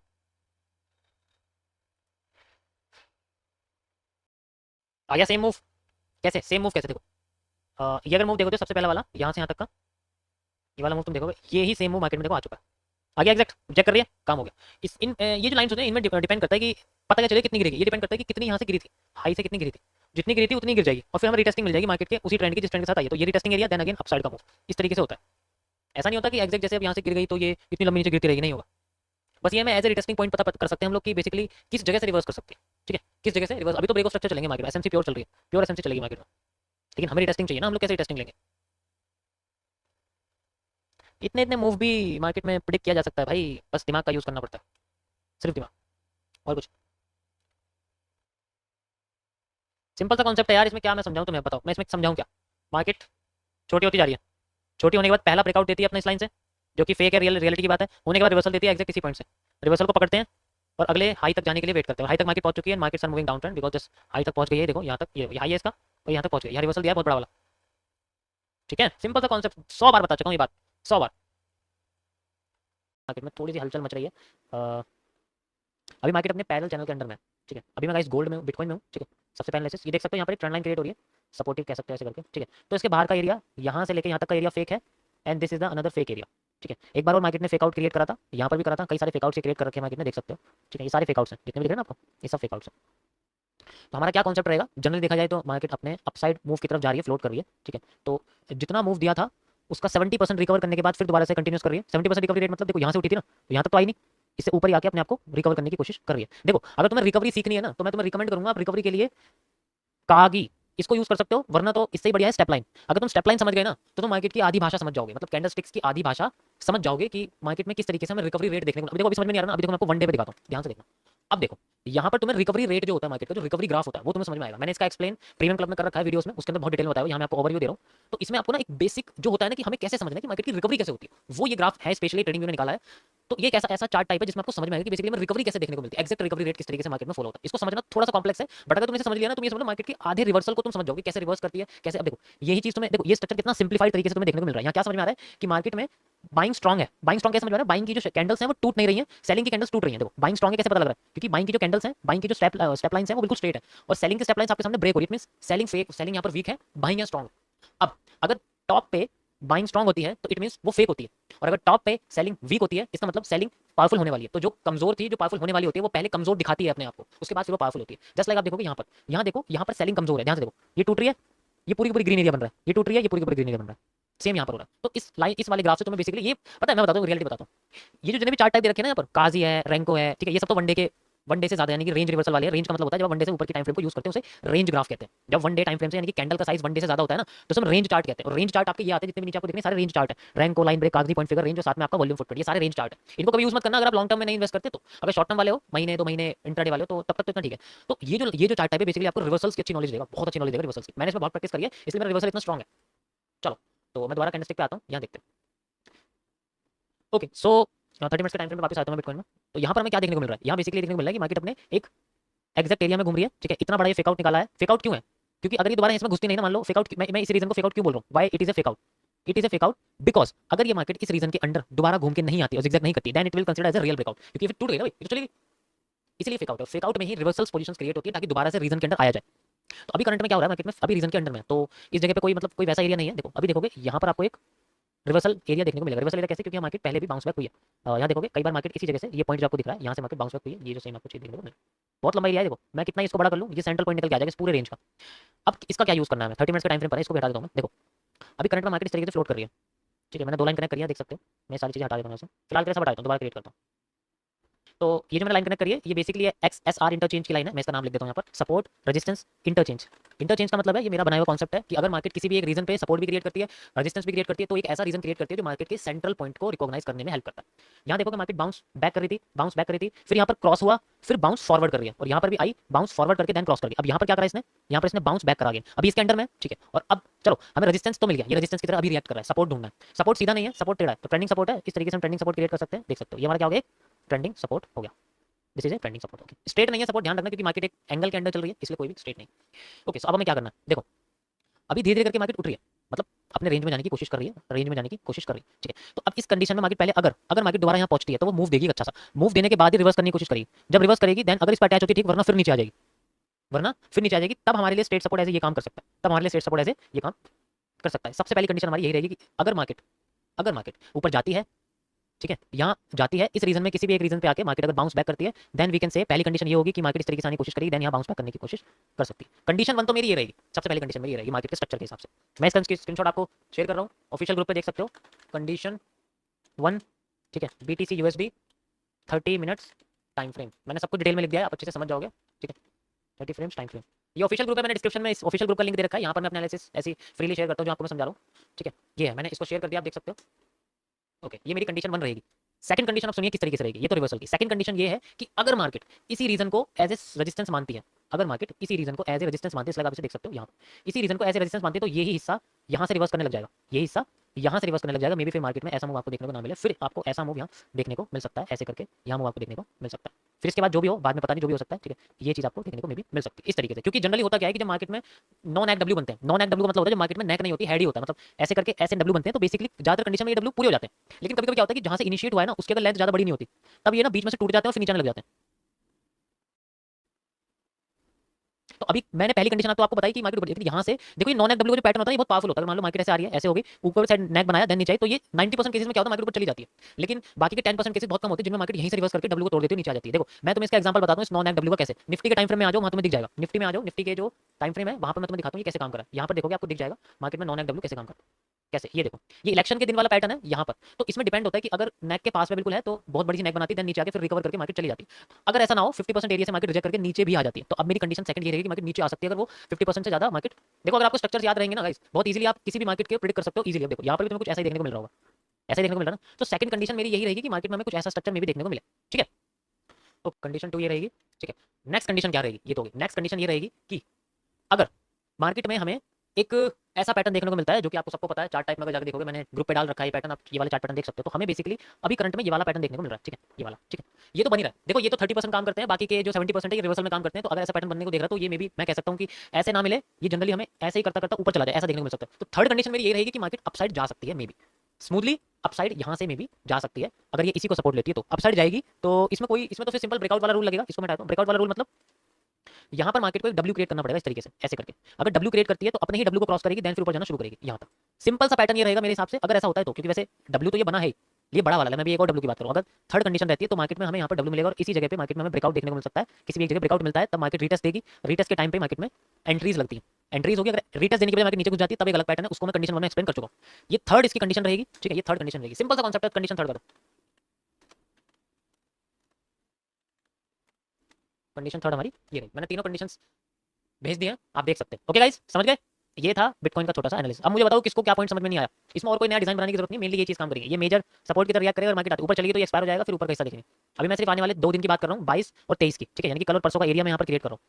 आ गया सेम मूव। कैसे सेम मूव कैसे? देखो ये अगर मूव देखो तो सबसे पहला वाला यहाँ से यहाँ तक का ये वाला मूव तुम देखोगे, ये ही सेम मूव मार्केट में देखो आ चुका है। आ गया एग्जैक्ट, चेक कर रही है, काम हो गया। ये जो लाइन्स होते हैं इनमें डिपेंड करता है कि पता क्या चले कितनी गिरेगी। ये डिपेंड करता है कि कितनी यहाँ से गिरी थी, हाई से कितनी गिरी थी। जितनी गिरी थी उतनी गिर जाएगी और फिर हमें रिटेस्टिंग मिल जाएगी मार्केट के उसी ट्रेंड की जिस ट्रेंड के साथ आई है। तो ये retesting area, then again upside का मूव। इस तरीके से होता है। ऐसा नहीं होता कि एग्जैक्ट जैसे अब यहाँ से गिर गई तो ये इतनी लंबी नीचे गिरती रहेगी, नहीं होगा। बस ये हमें एज ए रिटेस्टिंग पॉइंट पता कर सकते हैं हम लोग कि बेसिकली किस जगह से रिवर्स कर सकते हैं। ठीक है, किस जगह से रिवर्स। अभी तो ब्रेक ऑफ स्ट्रक्चर चलेंगे मार्केट में, एसएमसी प्योर चल रही है, प्योर एसएमसी चलेगी मार्केट में। लेकिन हमें रिटेस्टिंग चाहिए ना, हम लोग कैसे रिटेस्टिंग लेंगे? इतने इतने मूव भी मार्केट में प्रिडिक्ट किया जा सकता है भाई, बस दिमाग का यूज़ करना पड़ता है, सिर्फ दिमाग, और कुछ। सिंपल सा कॉन्सेप्ट है यार, इसमें क्या मैं समझाऊं तुम्हें, बताओ मैं इसमें समझाऊं क्या? मार्केट छोटी होती जा रही है, छोटी होने के बाद पहला ब्रेकआउट देती है अपने इस लाइन से, जो कि फेक है, रियलिटी की बात है। होने के बाद रिवर्सल देती है एग्जैक्ट इसी पॉइंट से। रिवर्सल को पकड़ते हैं और अगले हाई तक जाने के लिए वेट करते हैं। हाई तक मार्केट पहुंच चुकी है, market are moving down trend because just high तक पहुंच गई है। देखो यहाँ तक, ये हाई है इसका, और यहाँ तक पहुंच गई, यहाँ रिवर्सल दिया है बहुत बड़ा वाला। ठीक है, सिंपल सा कॉन्सेप्ट, 100 बार बता चुका हूँ ये बात, 100 बार। मार्केट में थोड़ी सी हलचल मच रही है। अभी मार्केट अपने पैरेलल चैनल के अंदर में है। ठीक है, अभी मैं गाइस गोल्ड में हूँ, बिटकॉइन में हूँ। ठीक है, सबसे पहले ये देख सकते हो यहाँ पर एक ट्रेंड लाइन क्रिएट हो रही है, सपोर्टिव कह सकते हैं ऐसे करके। ठीक है, तो इसके बाहर का एरिया यहाँ से लेकर यहाँ तक का एरिया फेक है, and this is the another fake area. ठीक है, एक बार और मार्केट ने फेक आउट क्रिएट करा था, यहाँ पर भी करा था, कई सारे फेक आउट्स क्रिएट कर रखे हैं मार्केट ने, देख सकते हो। ठीक है, ये सारे फेक आउट्स हैं जितने भी दिख रहे हैं ना आपको, ये सब फेक आउट्स हैं। तो हमारा क्या कॉन्सेप्ट रहेगा जनरली देखा जाए तो, मार्केट अपने अपसाइड मूव की तरफ जा रही है, फ्लोट कर रही है। ठीक है, तो जितना मूव दिया था उसका 70% रिकवर करने के बाद फिर दोबारा से कंटिन्यूस कर रही है। 70% रिकवरी रेट मतलब देखो यहाँ से उठी थी ना, तो यहाँ तक तो आई नहीं, इससे ऊपर ही आके अपने आप को रिकवर करने की कोशिश कर रही है। देखो अगर तुम्हें रिकवरी सीखनी है ना, तो मैं तुम्हें रिकमेंड करूंगा आप रिकवरी के लिए कागी इसको यूज कर सकते हो, वरना तो इससे ही बढ़िया है स्टेप लाइन। अगर तुम स्टेप लाइन समझ गए ना, तो तुम मार्केट की आधी भाषा समझ जाओगे, मतलब कैंडल स्टिक्स की आधी भाषा समझ जाओगे कि मार्केट में किस तरीके से हमें रिकवरी रेट देखने को। अभी देखो, अभी समझ में नहीं आ रहा ना, अभी देखो मैं आपको वन डे पे दिखाता हूँ, ध्यान से देखना। अब देखो यहाँ पर तुम्हें रिकवरी रेट जो होता है मार्केट का, जो रिकवरी ग्राफ होता है, वो तुम्हें समझ में आएगा। मैंने इसका एक्सप्लेन प्रीमियम क्लब में कर रखा है वीडियोस में, उसके अंदर बहुत डिटेल में बताया, यहाँ मैं आपको ओवरव्यू दे रहा हूँ। तो इसमें आपको ना एक बेसिक जो होता है ना कि हमें कैसे समझना है कि मार्केट की रिकवरी कैसे होती है, वो ये ग्राफ है, स्पेशली ट्रेडिंग व्यू ने निकाला है। तो ये कैसा ऐसा चार्ट टाइप है जिसमें आपको समझ में आएगा कि बेसिकली हमें रिकवरी कैसे देखने को मिलती है, एग्जैक्ट रिकवरी रेट किस तरीके से मार्केट में फॉलो होता है। इसको समझना थोड़ा सा कॉम्प्लेक्स है, बट अगर तुम इसे समझ लिया ना, तुम ये समझ लो मार्केट की आधे रिवर्सल को तुम समझ जाओगे, कैसे रिवर्स करती है, कैसे। अब देखो यही चीज तुम्हें, देखो ये स्ट्रक्चर कितना सिंप्लीफाइड तरीके से तुम्हें देखने को मिल रहा है। यहाँ क्या समझ में आ रहा है कि मार्केट में बाइंग स्ट्रॉन्ग है। बाइंग स्ट्रॉन्ग कैसे समझ में आ रहा है? बाइंग की जो कैंडल्स हैं वो टूट नहीं रही हैं, सेलिंग की कैंडल्स टूट रही हैं। देखो बाइंग स्ट्रॉन्ग है कैसे पता लग रहा है? क्योंकि बाइंग की जो कैंडल्स हैं, बाइंग की जो स्टेप लाइंस हैं वो बिल्कुल स्ट्रेट है, और सेलिंग की स्टेप लाइंस आपके सामने ब्रेक हो रही है। मींस सेलिंग फेक, सेलिंग यहाँ पर वीक है, बाइंग यहाँ स्ट्रॉन्ग। अब अगर टॉप पे बाइंग स्ट्रॉन्ग होती है तो इट मींस वो फेक होती है, और अगर टॉप पे सेलिंग वीक होती है इसका मतलब सेलिंग पावरफुल होने वाली है। तो जो कमजोर थी, जो पावरफुल होने वाली होती है, वो पहले कमजोर दिखाती है अपने आप को, उसके बाद फिर वो पावरफुल होती है। जस्ट लाइक आप देखोगे यहाँ पर, यहाँ देखो यहाँ पर सेलिंग कमजोर है, ध्यान से देखो, ये टूट रही है, ये पूरी की पूरी ग्रीन एरिया बन रहा है, ये टूट रही है, ये पूरी की पूरी ग्रीन एरिया बन रहा है। सेम यहाँ पर हो रहा है। तो इस लाइन, इस वाले ग्राफ से तुम्हें बेसिकली ये पता है, मैं बताता हूँ, रियलिटी बताता हूँ। ये जो जितने भी चार्ट टाइप दे रखे हैं ना, यहाँ पर काजी है, रैंको है, ठीक है, ये सब तो वनडे के, वन डे से ज्यादा, यानी कि रेंज रिवर्सल वाले। रेंज का मतलब होता है जब वन डे से ऊपर की टाइम फ्रेम को यूज करते हैं उसे रेंज ग्राफ कहते हैं। जब वन डे टाइम फ्रेम से, यानी कि कैंडल का साइज वन डे से ज्यादा होता है ना, तो उसे हम रेंज चार्ट कहते हैं। और रेंज चार्ट आपके ये आते हैं जितने भी नीचे आपको दिख रहे हैं, सारे रेंज चार्ट है। रैंको, लाइन ब्रेक, कागजी, पॉइंट फिगर, रेंज, और साथ में आपका वॉल्यूम फुटप्रिंट, ये सारे रेंज चार्ट है। इनको कभी यूज मत करना अगर आप लॉन्ग टर्म में नहीं इन्वेस्ट करते। तो अगर शॉर्ट टर्म वाले हो, महीने 2 महीने इंट्राडे वाले हो, तो तब तक तो इतना ठीक है। तो ये जो चार्ट टाइप है बेसिकली आपको रिवर्सल्स की अच्छी नॉलेज देगा, बहुत अच्छी नॉलेज देगा रिवर्सल्स की। मैंने इसमें बहुत प्रैक्टिस करी है, इसलिए मेरा रिवर्सल इतना स्ट्रॉन्ग है। चलो तो मैं दोबारा कैंडलस्टिक पे आता हूँ, यहाँ देखते हैं। ओके, सो 30 मिनट्स के टाइम फ्रेम में वापस आता हूँ मैं बिटकॉइन में। तो यहाँ पर हमें क्या देखने को मिल रहा है? यहाँ बेसिकली देखने को मिल रहा है कि मार्केट अपने एक एग्जैक्ट एरिया में घूम रही है। ठीक है, इतना बड़ा ये फेकआउट निकाला है। फेकआउट क्यों है? क्योंकि अगर ये दोबारा इसमें घुसती नहीं ना, मान लो फेकआउट, मैं इस रीजन को फेकआउट क्यों बोल रहा हूँ, why it is a fakeout? It is a fakeout because अगर ये मार्केट इस रीजन के अंडर दोबारा घूम के नहीं आती और zigzag नहीं करती, then it will consider as a real breakout, क्योंकि फिर टूट गई ना भाई, ये तो चलेगी। इसलिए फेकआउट है। फेकआउट में ही रिवर्सल्स पोजीशंस क्रिएट होती है ताकि दोबारा से रीजन के अंदर आया जाए। तो अभी करंट में क्या हो रहा है मार्केट में? अभी रीजन के अंडर में, तो इस जगह पे कोई मतलब कोई वैसा एरिया नहीं है। देखो अभी देखोगे यहाँ पर आपको एक रिवर्सल एरिया देखने को मिलेगा। रिवर्सल एरिया कैसे? क्योंकि मार्केट पहले भी बाउंस बैक हुई है। यहाँ देखोगे कई बार मार्केट इसी जगह से, ये पॉइंट जो आपको दिख रहा है, यहाँ से मार्केट बाउंस बैक हुई है। ये जो सेम आपको चीज देखने को मिल, बहुत लंबा एरिया है। देखो मैं कितना इसको बड़ा कर लूँ, ये सेंट्रल पॉइंट निकल के आ जाएगा इस पूरे रेंज का। अब इसका क्या यूज करना है? 30 मिनट्स का टाइम फ्रेम पर है, इसको हटा देता हूँ मैं। देखो अभी करंट में मार्केट इस तरीके से फ्लोट कर रही है। ठीक है, मैंने 2 लाइन कनेक्ट करी है, देख सकते हो। मैं सारी चीजें हटा देता हूँ, फिलहाल के लिए सब हटा देता हूँ, दोबारा क्रिएट करता हूँ। तो ये जो मैंने लाइन कनेक्ट करी है ये बेसिकली XSR इंटरचेंज की लाइन है। मैं इसका नाम लिख देता हूँ यहाँ पर, सपोर्ट रेजिस्टेंस इंटरचेंज। इंटरचेंज का मतलब है, ये मेरा बनाया हुआ कॉन्सेप्ट है कि अगर मार्केट किसी भी एक रीजन पे सपोर्ट भी क्रिएट करती है, रेजिस्टेंस भी क्रिएट करती है, तो एक ऐसा रीजन क्रिएट करती है जो मार्केट के सेंट्रल पॉइंट को रिकॉग्नाइज करने में हेल्प करता है। यहाँ देखो कि मार्केट बाउंस बैक कर रही थी, बाउंस बैक कर रही थी, फिर यहाँ पर क्रॉस हुआ, फिर बाउंस फॉरवर्ड कर रही है, और यहाँ पर भी आई, बाउंस फॉरवर्ड करके देन क्रॉस कर गई। अब यहाँ पर क्या करा इसने, यहाँ पर इसने बाउंस बैक करा गया, अभी इसके अंडर में, ठीक है। और अब चलो हमें रेजिस्टेंस तो मिल गया, ये रेजिस्टेंस की तरह अभी रिएक्ट कर रहा है, सपोर्ट ढूंढना है। सपोर्ट सीधा नहीं है, सपोर्ट टेढ़ा है, तो ट्रेंडिंग सपोर्ट है। इस तरीके से हम ट्रेंडिंग सपोर्ट क्रिएट कर सकते हैं, देख सकते हो ये हमारा क्या हो गया, ट्रेंडिंग सपोर्ट हो गया। This is a trending support. Okay, straight नहीं है सपोर्ट, ध्यान रखना, क्योंकि मार्केट एक एंगल के अंदर चल रही है, इसलिए कोई भी स्ट्रेट नहीं। ओके, सो अब हमें क्या करना है, देखो अभी धीरे धीरे करके मार्केट उठ रही है, मतलब अपने रेंज में जाने की कोशिश कर रही है, रेंज में जाने की कोशिश कर रही है, ठीक है। तो अब इस कंडीशन में मार्केट पहले अगर मार्केट दोबारा यहाँ पहुंचती है तो वो मूव देगी, अच्छा सा मूव देने के बाद ही रिवर्स करने की कोशिश करेगी। जब रिवर्स करेगी देन अगर इस पर अटैच होती है ठीक, वरना फिर नीचे आ जाएगी, तब हमारे लिए स्ट्रेट सपोर्ट ऐसे ये काम कर सकता है, तब हमारे लिए स्ट्रेट सपोर्ट ऐसे ये काम कर सकता है। सबसे पहली कंडीशन हमारी यही रहेगी कि अगर मार्केट ऊपर जाती है, ठीक है, यहाँ जाती है इस रीजन में, किसी भी एक रीजन पे आके मार्केट अगर बाउंस बैक करती है, देन वी कैन से पहली कंडीशन ये होगी कि मार्केट इस तरीके से आने की कोशिश करेगी, देन यहाँ बाउंस बैक करने की कोशिश कर सकती है। कंडीशन 1 तो मेरी ये रहेगी, सबसे पहली कंडीशन मेरी ये रहेगी मार्केट के स्ट्रक्चर के हिसाब से। मैं इसका स्क्रीनशॉट आपको शेयर कर रहा हूँ, ऑफिशियल ग्रुप पे देख सकते हो। कंडीशन 1, ठीक है, BTC USD 30 minutes time frame, मैंने सब कुछ डिटेल में लिख दिया है, आप अच्छे से समझ जाओगे, ठीक है। 30 फ्रेम्स टाइम फ्रेम, ये ऑफिशियल ग्रुप है, मैंने डिस्क्रिप्शन में इस ऑफिशियल ग्रुप का लिंक दे रखा है, यहाँ पर मैं अपना एनालिसिस ऐसी फ्रीली शेयर करता हूँ जो आपको मैं समझा रहा हूँ, ठीक है। ये है, मैंने इसको शेयर कर दिया, आप देख सकते हो। ओके, ये मेरी कंडीशन 1 रहेगी। सेकंड कंडीशन आप सुनिए किस तरीके से रहेगी, ये तो रिवर्सल की। सेकंड कंडीशन ये है कि अगर मार्केट इसी रीजन को एज ए रेजिस्टेंस मानती है, अगर मार्केट इसी रीजन को एज ए रेजिस्टेंस मानती है, इसलिए आप इसे देख सकते हो यहाँ, इसी रीजन को एज ए रेजिस्टेंस मानती है, तो यही हिस्सा यहाँ से रिवर्स करने लग जाएगा, ये हिस्सा यहाँ से रिवर्स करने लग जाएगा। मे बी फिर मार्केट में ऐसा मूव आपको देखने को ना मिले, फिर आपको ऐसा मूव यहाँ देखने को मिल सकता है, ऐसे करके यहाँ मूव आपको देखने को मिल सकता है। फिर इसके बाद जो भी हो, बाद में पता नहीं जो भी हो सकता है, ठीक है, ये चीज़ आपको देखने को मे भी मिल सकती है इस तरीके से। क्योंकि जनरली होता क्या है कि जब मार्केट में नॉन नेक डब्ल्यू बनते हैं, नॉन नेक डब्ल्यू का मतलब होता है जब मार्केट में नेक नहीं होती, हेड ही होता है, मतलब ऐसे करके ऐसे डब्ल्यू बनते हैं, तो बेसिकली ज्यादातर कंडीशन में ये डब्ल्यू पूरे हो जाते हैं। लेकिन कभी कभी क्या होता है कि जहां से इनिशिएट हुआ है ना, उसकी अगर लेंथ ज्यादा बड़ी नहीं होती, तब ये ना बीच में से टूट जाते हैं और फिर नीचे आने लग जाते हैं। तो अभी मैंने पहली कंडीशन आपको बताई कि मार्केट ऊपर, लेकिन यहाँ से देखो ये नॉन नेक डब्ल्यू का जो पैटर्न होता है ये बहुत पावरफुल होता है। मान लो मार्केट ऐसे आ रही है, ऐसे होगी, ऊपर साइड नेक बनाया, देन नीचे आई, तो ये 90% केसेस में क्या होता है, मार्केट ऊपर चली जाती है। लेकिन बाकी के 10% केसेस बहुत कम होते हैं जिनमें मार्केट यहीं से रिवर्स करके डब्ल्यू को तोड़ देती है, नीचे आ जाती है। देखो मैं तुम्हें इसका एग्जांपल बताता हूँ इस नॉन नेक डब्ल्यू का कैसे। निफ्टी के टाइम फ्रेम में आ जाओ, वहाँ तुम्हें दिख जाएगा, निफ्टी में आ जाओ, निफ्टी के जो टाइम फ्रेम है वहाँ पर मैं तुम्हें दिखाता हूँ ये कैसे काम कर रहा है। यहाँ पर देखोगे आपको दिख जाएगा मार्केट में नॉन नेक डब्ल्यू कैसे काम करता है, कैसे, ये देखो ये इलेक्शन के दिन वाला पैटर्न है यहाँ पर। तो इसमें डिपेंड होता है कि अगर नेक के पास में बिल्कुल है तो बहुत बड़ी सी नेक बनाती है, देन नीचे आके फिर रिकवर करके मार्केट चली जाती है। अगर ऐसा ना हो 50% एरिया से मार्केट रिजेक्ट करके नीचे भी आ जाती है, तो अब मेरी कंडीशन सेकंड ये रहेगी, मार्केट नीचे आ सकती है अगर वो 50% से ज्यादा मार्केट। देखो अगर आपको स्ट्रक्चर याद रहेंगे ना गाइस, बहुत इजीली आप किसी भी मार्केट के प्रेडिक्ट कर सकते हो इजीली। अब देखो यहाँ पर भी तुम्हें कुछ ऐसा ही देखने को मिल रहा होगा, ऐसा ही देखने को मिल रहा है ना। तो सेकंड कंडीशन मेरी यही रहेगी कि मार्केट में हमें कुछ ऐसा स्ट्रक्चर में भी देखने को मिले, ठीक है। तो कंडीशन 2 ये रहेगी, ठीक है। नेक्स्ट कंडीशन क्या रहेगी, ये तो नेक्स्ट कंडीशन ये रहेगी कि अगर मार्केट में हमें एक ऐसा पैटर्न देखने को मिलता है जो कि आपको सबको पता है, चार्ट टाइप में अगर जाकर देखोगे, मैंने ग्रुप पे डाल रखा है ये पैटर्न, आप ये वाला चार्ट पैटर्न देख सकते हो। तो हमें बेसिकली अभी करंट में ये वाला पैटर्न देखने को मिल रहा है, ठीक है, ये वाला, ठीक है। ये तो बनी रहा है, देखो ये तो 30% काम करते हैं, बाकी के जो 70% है ये रिवर्सल में काम करते हैं। तो अगर ऐसा पैटर्न बनने को देख रहा है तो ये मे भी मैं कह सकता हूँ कि ऐसे ना मिले, ये जनरली हमें ऐसे ही करता करता ऊपर चला जाए, ऐसा देखने को मिल सकता है। तो थर्ड कंडीशन मेरी ये रहेगी कि मार्केट अपसाइड जा सकती है, मे बी स्मूथली अपसाइड यहाँ से मे भी जा सकती है। अगर ये इसी को सपोर्ट लेती है तो अपसाइड जाएगी। तो इसमें तो फिर सिंपल ब्रेकआउट वाला रूल लगेगा, इसको मैं हटाता हूं। ब्रेकआउट वाला रूल मतलब यहाँ पर मार्केट को एक डब्ल्यू क्रिएट करना पड़ेगा इस तरीके से, ऐसे करके। अगर डब्ल्यू क्रिएट करती है तो अपने ही डब्ल्यू को क्रॉस करेगी, देन फिर ऊपर जाना शुरू करेगी यहाँ तक। सिंपल सा पैटर्न ये रहेगा मेरे हिसाब से, अगर ऐसा होता है तो। क्योंकि वैसे डब्ल्यू तो ये बना है, ये बड़ा वाला है, मैं भी एक और डब्ल्यू की बात करूँ। अगर थर्ड कंडीशन रहती है तो मार्केट में हमें यहाँ पर डब्ल्यू मिलेगा और इसी जगह पे मार्केट में हमें ब्रेकआउट देखने को मिल सकता है। किसी भी एक जगह ब्रेकआउट मिलता है तब मार्केट रीटेस्ट देगी, रीटेस्ट के टाइम पे मार्केट में एंट्रीज लगती है, एंट्रीज होगी। अगर रीटेस्ट देने के बाद मार्केट नीचे घुस जाती है तब एक अलग पैटर्न है, उसको मैं कंडीशन 1 में एक्सप्लेन कर चुका हूँ। ये थर्ड इसकी कंडीशन रहेगी, ठीक है, ये थर्ड कंडीशन रहेगी। सिंपल सा कॉन्सेप्ट है, कंडीशन थर्ड करो, कंडीशन थर्ड हमारी ये रही। मैंने तीनों कंडीशंस भेज दिए हैं, आप देख सकते हैं। ओके गाइस, समझ गए? ये था बिटकॉइन का छोटा सा एनालिसिस। अब मुझे बताओ किसको क्या पॉइंट समझ में नहीं आया। इसमें और कोई नया डिजाइन बनाने की जरूरत नहीं, मेनली ये चीज काम करेगी। ये मेजर सपोर्ट की तरह रिएक्ट करेगा और मार्केट ऊपर चलेगी तो ये एक्सपायर हो जाएगा, फिर ऊपर कैसा देखेंगे। अभी मैं सिर्फ आने वाले 2 दिन की बात कर रहा हूँ, 22 और 23 की, ठीक है, यानी कि कल और परसों का एरिया में यहाँ पर क्रिएट करो।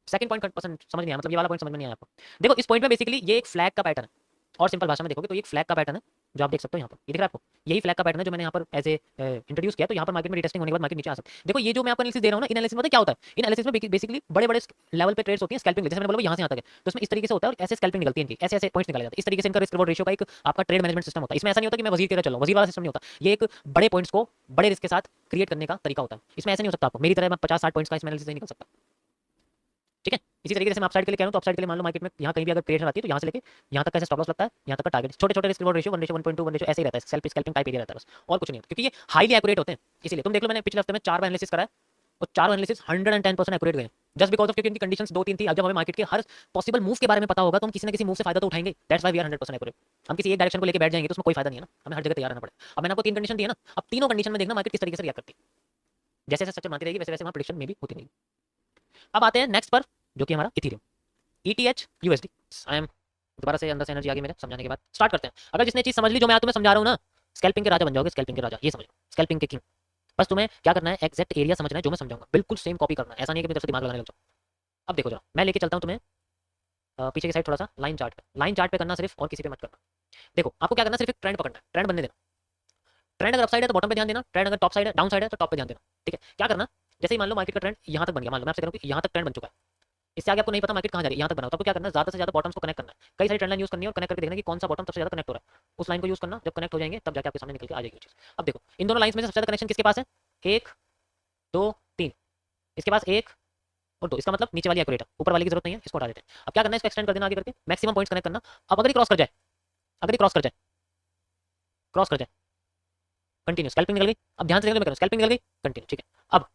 सेकंड पॉइंट पसंद समझ नहीं आया, मतलब ये वाला पॉइंट समझ में नहीं आया आपको। देखो इस पॉइंट में बेसिकली ये एक फ्लैग का पैटर्न है, और सिंपल भाषा में देखोगे तो ये एक फ्लैग का पैटर्न है जो आप देख सकते हो यहाँ पर। ये दिख रहा है आपको, यही फ्लैग का पैटर्न है जो मैंने यहाँ पर एज ए इंट्रोड्यूस किया। तो यहाँ पर मार्केट में रिटेस्टिंग होने के बाद मार्केट नीचे आ सकता है। देखो ये जो मैं आपको एनालिसिस दे रहा हूँ ना, इन एनालिसिस में क्या होता है, इन एनालिसिस में बेसिकली बड़े बड़े लेवल पे ट्रेड्स होती हैं, स्कैल्पिंग, जैसे मैंने बोला यहाँ से यहाँ तक है, तो इसमें इस तरीके से होता है और ऐसे स्कैल्पिंग निकलती है इनकी, ऐसे ऐसे पॉइंट्स निकाले जाते हैं। इस तरीके से इनका रिस्क रिवॉर्ड रेशियो का एक आपका ट्रेड मैनेजमेंट सिस्टम होता है। इसमें ऐसा नहीं होता कि मैं वजीर की तरह चल रहा हूँ, वजीर वाला सिस्टम नहीं होता। ये एक बड़े पॉइंट्स को बड़े रिस्क के साथ क्रिएट करने का तरीका होता है। इसमें ऐसा नहीं हो सकता आपको मेरी तरह मैं 50-60 पॉइंट्स का इसमें एनालिसिस नहीं निकल सकता, ठीक है। इसी तरीके से मैं अपसाइड के लिए कह रहा हूं तो अपसाइड के लिए मान लो मार्केट में यहाँ कहीं भी अगर ट्रेड आती है तो यहाँ से लेके यहाँ तक कैसे स्टॉप लॉस लगता है, यहाँ तक का टारगेट, छोटे छोटे रिस्क रिवॉर्ड रेशियो 1:1.2 1 ऐसे ही रहता है, सेल्फ स्कैल्पिंग टाइप एरिया रहता है बस, और कुछ नहीं होता। क्योंकि ये हाईली एक्यूरेट होते हैं, इसीलिए तुम देख लो मैंने पिछले हफ्ते में 4 बार एनालिसिस करा है और 4 एनालिसिस 110% एक्यूरेट गए, जस्ट बिकॉज ऑफ क्योंकि इनकी कंडीशंस 2-3 थी। अब जब हमें मार्केट के हर पॉसिबल मूव के बारे में पता होगा तो हम किसी ना किसी मूव से फायदा तो उठाएंगे। That's why we are 100% accurate. हम किसी एक डायरेक्शन को लेकर बैठ जाएंगे तो उसमें कोई फायदा नहीं है ना, हमें हर जगह तैयार रहना पड़ेगा। अब मैंने आपको 3 कंडीशन दी है ना, अब तीनों कंडीशन में देखना मार्केट किस तरीके से रिएक्ट करती है। जैसे जैसे स्ट्रक्चर मानती रहेगी वैसे वैसे वहाँ प्रेडिक्शन में भी होती रहेगी। अब आते हैं नेक्स्ट पर, जो कि हमारा Ethereum, ETH USD। I am दोबारा से अंदर से एनर्जी आ गई मेरे समझाने के बाद। स्टार्ट करते हैं। अगर जिसने चीज समझ ली जो मैं तुम्हें समझा रहा हूँ ना, स्कैल्पिंग के राजा बन जाओगे, स्कैल्पिंग के राजा, ये समझो, स्कैल्पिंग के किंग। बस तुम्हें क्या करना है, एग्जैक्ट एरिया समझना है जो मैं समझाऊंगा, बिल्कुल सेम कॉपी करना है, ऐसा नहीं है कि मेरी तरफ से दिमाग लगाने लग जाओ। अब देखो जरा, मैं लेके चलता हूँ तुम्हें पीछे की साइड थोड़ा सा लाइन चार्ट पे, लाइन चार्ट पे करना सिर्फ, और किसी पे मत करना। देखो आपको क्या करना है, सिर्फ एक ट्रेंड पकड़ना है, ट्रेंड बनने देना। ट्रेंड अगर अप साइड है तो बॉटम पे ध्यान देना, ट्रेंड अगर टॉप साइड है, डाउन साइड है तो टॉप पे ध्यान देना। ठीक है, क्या करना, जैसे ही मान लो मार्केट का ट्रेंड यहाँ तक बन गया, मान लो मैं आपसे करूँ कि यहाँ तक ट्रेंड बन चुका है, इससे आगे आपको नहीं पता मार्केट कहाँ जा रही है, यहाँ तक बना हो, तो आपको क्या करना है, ज्यादा से ज्यादा बॉटम्स को कनेक्ट करना है, कई सारी ट्रेंड लाइन यूज करनी है और कनेक्ट करके देखना कि कौन सा बॉटम सबसे ज्यादा कनेक्ट हो रहा है, उस लाइन को यूज करना। जब कनेक्ट हो जाएंगे तब जाके आपके सामने निकल के आ जाएगी चीज। अब देखो इन दोनों लाइंस में से सबसे ज्यादा कनेक्शन किसके पास है, 1 2 3, इसके पास 1 और 2, इसका मतलब नीचे वाली एक्यूरेट है, ऊपर वाली की जरूरत नहीं है, इसको हटा देते हैं। अब क्या करना है, इसको एक्सटेंड कर देना आगे करके, मैक्सिमम पॉइंट्स कनेक्ट करना। अब अगर ये क्रॉस कर जाए, अगर ये क्रॉस कर जाए, क्रॉस कर जाए, कंटिन्यू, स्कैल्पिंग निकल गई। अब ध्यान से देखना, मैं कर रहा हूं, स्कैल्पिंग निकल गई, कंटिन्यू, ठीक है। अब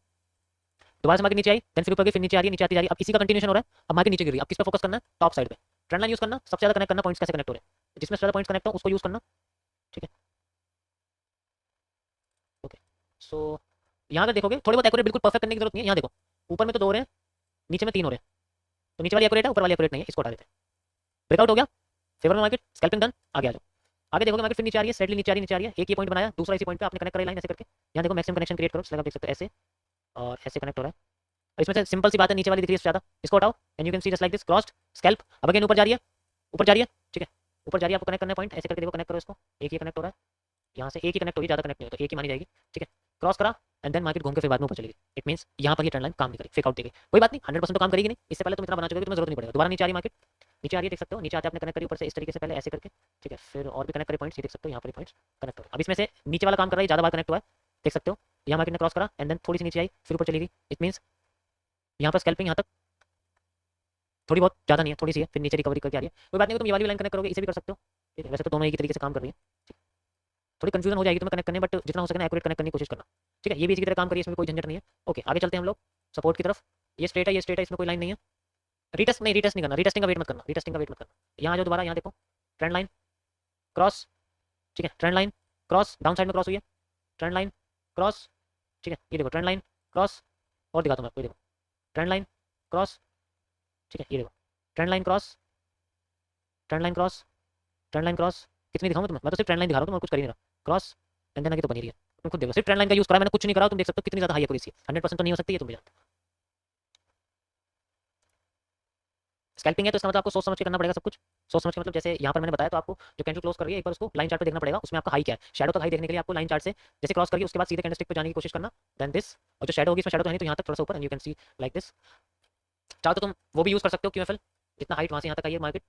दोबारा से मार्केट नीचे आई, देन फिर ऊपर गई, फिर नीचे आ रही है, नीचे आती जा रही है, अब इसी का कंटिन्यूएशन हो रहा है। अब मार्केट नीचे गिर रही है, अब किस पे फोकस करना है, टॉप साइड पे, ट्रेंड लाइन यूज करना, सबसे ज्यादा कनेक्ट करना, पॉइंट्स कैसे कनेक्ट हो रहे हैं, जिसमें ज्यादा पॉइंट्स कनेक्ट हो उसको यूज करना। ठीक है, ओके। सो यहाँ अगर देखोगे थोड़े बहुत एक्यूरेट बिल्कुल परफेक्ट करने की जरूरत नहीं है। यहाँ देखो ऊपर में तो 2 हो रहे हैं, नीचे में 3 हो रहे हैं, तो नीचे वाली एक्यूरेट है, ऊपर वाली एक्यूरेट नहीं है, इसको हटा देते हैं। ब्रेकआउट हो गया, फेवर में मार्केट, स्कैल्पिंग डन, आगे आ जाओ। आगे देखोगे मार्केट फिर नीचे आ रही है, स्ट्रेटली नीचे आ रही है, नीचे आ रही है, एक ये पॉइंट बनाया, दूसरा इसी पॉइंट पे आपने कनेक्ट करी लाइन ऐसे करके। यहाँ देखो मैक्सिमम कनेक्शन क्रिएट करो, आप देख सकते हो ऐसे और ऐसे कनेक्ट हो रहा है। और इसमें से सिंपल सी बात है, नीचे वाली दिख रही है ज्यादा, इसको हटाओ and you can C just like this crossed scalp. अब अगेन ऊपर जा रही है, ऊपर जा रही है, ठीक है, ऊपर जा रही है, आपको कनेक्ट करना है पॉइंट, ऐसे करके देखो, कनेक्ट करो इसको, एक ही कनेक्ट हो रहा है, यहाँ से एक ही कनेक्ट होगी, ज्यादा कनेक्ट नहीं हो तो एक ही मानी जाएगी। ठीक है, क्रॉस करा एंड देन मार्केट घूम के फिर बाद में ऊपर चलेगी, इट मींस यहाँ पर ये ट्रेंड लाइन काम नहीं करी, फेक आउट दी गई। कोई बात नहीं, 100% तो काम करेगी नहीं, इससे पहले तुम इतना बना चुके हो कि तुम्हें जरूरत नहीं पड़ेगा। दोबारा नीचे आ रही मार्केट, नीचे आ रही है, देख सकते हो, नीचे आते आपने कनेक्ट करी ऊपर से इस तरीके से, पहले ऐसे करके, ठीक है, फिर और भी कनेक्ट करे पॉइंट्स, ये देख सकते हो, यहाँ पर पॉइंट्स कनेक्ट हो। अब इसमें से नीचे वाला काम कर रहा है, ज्यादा बार कनेक्ट हुआ है, देख सकते हो, यहाँ मार्केट ने क्रॉस करा एंड देन थोड़ी सी नीचे आई, फिर ऊपर चली गई, इट मींस यहाँ पर स्कैल्पिंग यहाँ तक थोड़ी बहुत, ज़्यादा नहीं है, थोड़ी सी है, फिर नीचे रिकवरी करके आ रही है। कोई बात नहीं, तुम ये वाली लाइन कनेक्ट करोगे, इसे भी कर सकते हो। ठीक है, वैसे तो दोनों एक ही तरीके से काम कर रही है, थोड़ी कंफ्यूजन हो जाएगी तुम्हें कनेक्ट करने, बट जितना हो सके एक्यूरेट कनेक्ट करने की कोशिश करना। ठीक है, ये भी इसी की तरह काम करिए, इसमें कोई झंझट नहीं है। ओके, आगे चलते हैं हम लोग सपोर्ट की तरफ। ये स्ट्रेट है, ये स्ट्रेट है, इसमें कोई लाइन नहीं है। रीटेस्ट नहीं, रीटेस्ट नहीं करना, रीटेस्टिंग का वेट मत करना, रीटेस्टिंग का वेट मत करना। यहाँ जो दोबारा यहाँ देखो, ट्रेंड लाइन क्रॉस, ठीक है, trend line cross, down side में क्रॉस हुई है, ट्रेंड लाइन क्रॉस, ठीक है, ये देखो ट्रेंड लाइन क्रॉस, और दिखाता हूँ मैं आपको, ये देखो ट्रेंड लाइन क्रॉस, ठीक है, ये देखो trend line cross, trend line cross, trend line cross. कितनी दिखाऊं तुम्हें, मैं तो सिर्फ ट्रेंड लाइन दिखा रहा हूँ, तुम और कुछ कर ही नहीं रहा। क्रॉस एंड देन आगे तो बनी रही है, तुम खुद देखो, सिर्फ ट्रेंड लाइन का यूज करा, मैंने कुछ नहीं करा, तुम देख सकते हो कितनी ज्यादा हाई एक्यूरेसी है। 100% तो नहीं हो सकती, ये तुम भी जानते हो। स्कैल्पिंग है तो इसका मतलब आपको सोच समझ के करना पड़ेगा सब कुछ। सोच समझ के मतलब जैसे यहाँ पर मैंने बताया, तो आपको जो कैंडल क्लोज कर रही है एक बार उसको लाइन चार्ट पे देखना पड़ेगा, उसमें आपका हाई क्या है। शैडो तक हाई देखने के लिए आपको लाइन चार्ट से जैसे क्रॉस करिए, उसके बाद सीधे कैंडलस्टिक पे जाने की कोशिश करना, देन दिस, और जो शैडो होगी इसमें शैडो तो नहीं, तो यहाँ तक थोड़ा सा ऊपर, and you can C like this. चाहो तो तुम वो भी यूज कर सकते हो, क्यूएफएल, जितना हाइट वहाँ से यहाँ तक आई है मार्केट,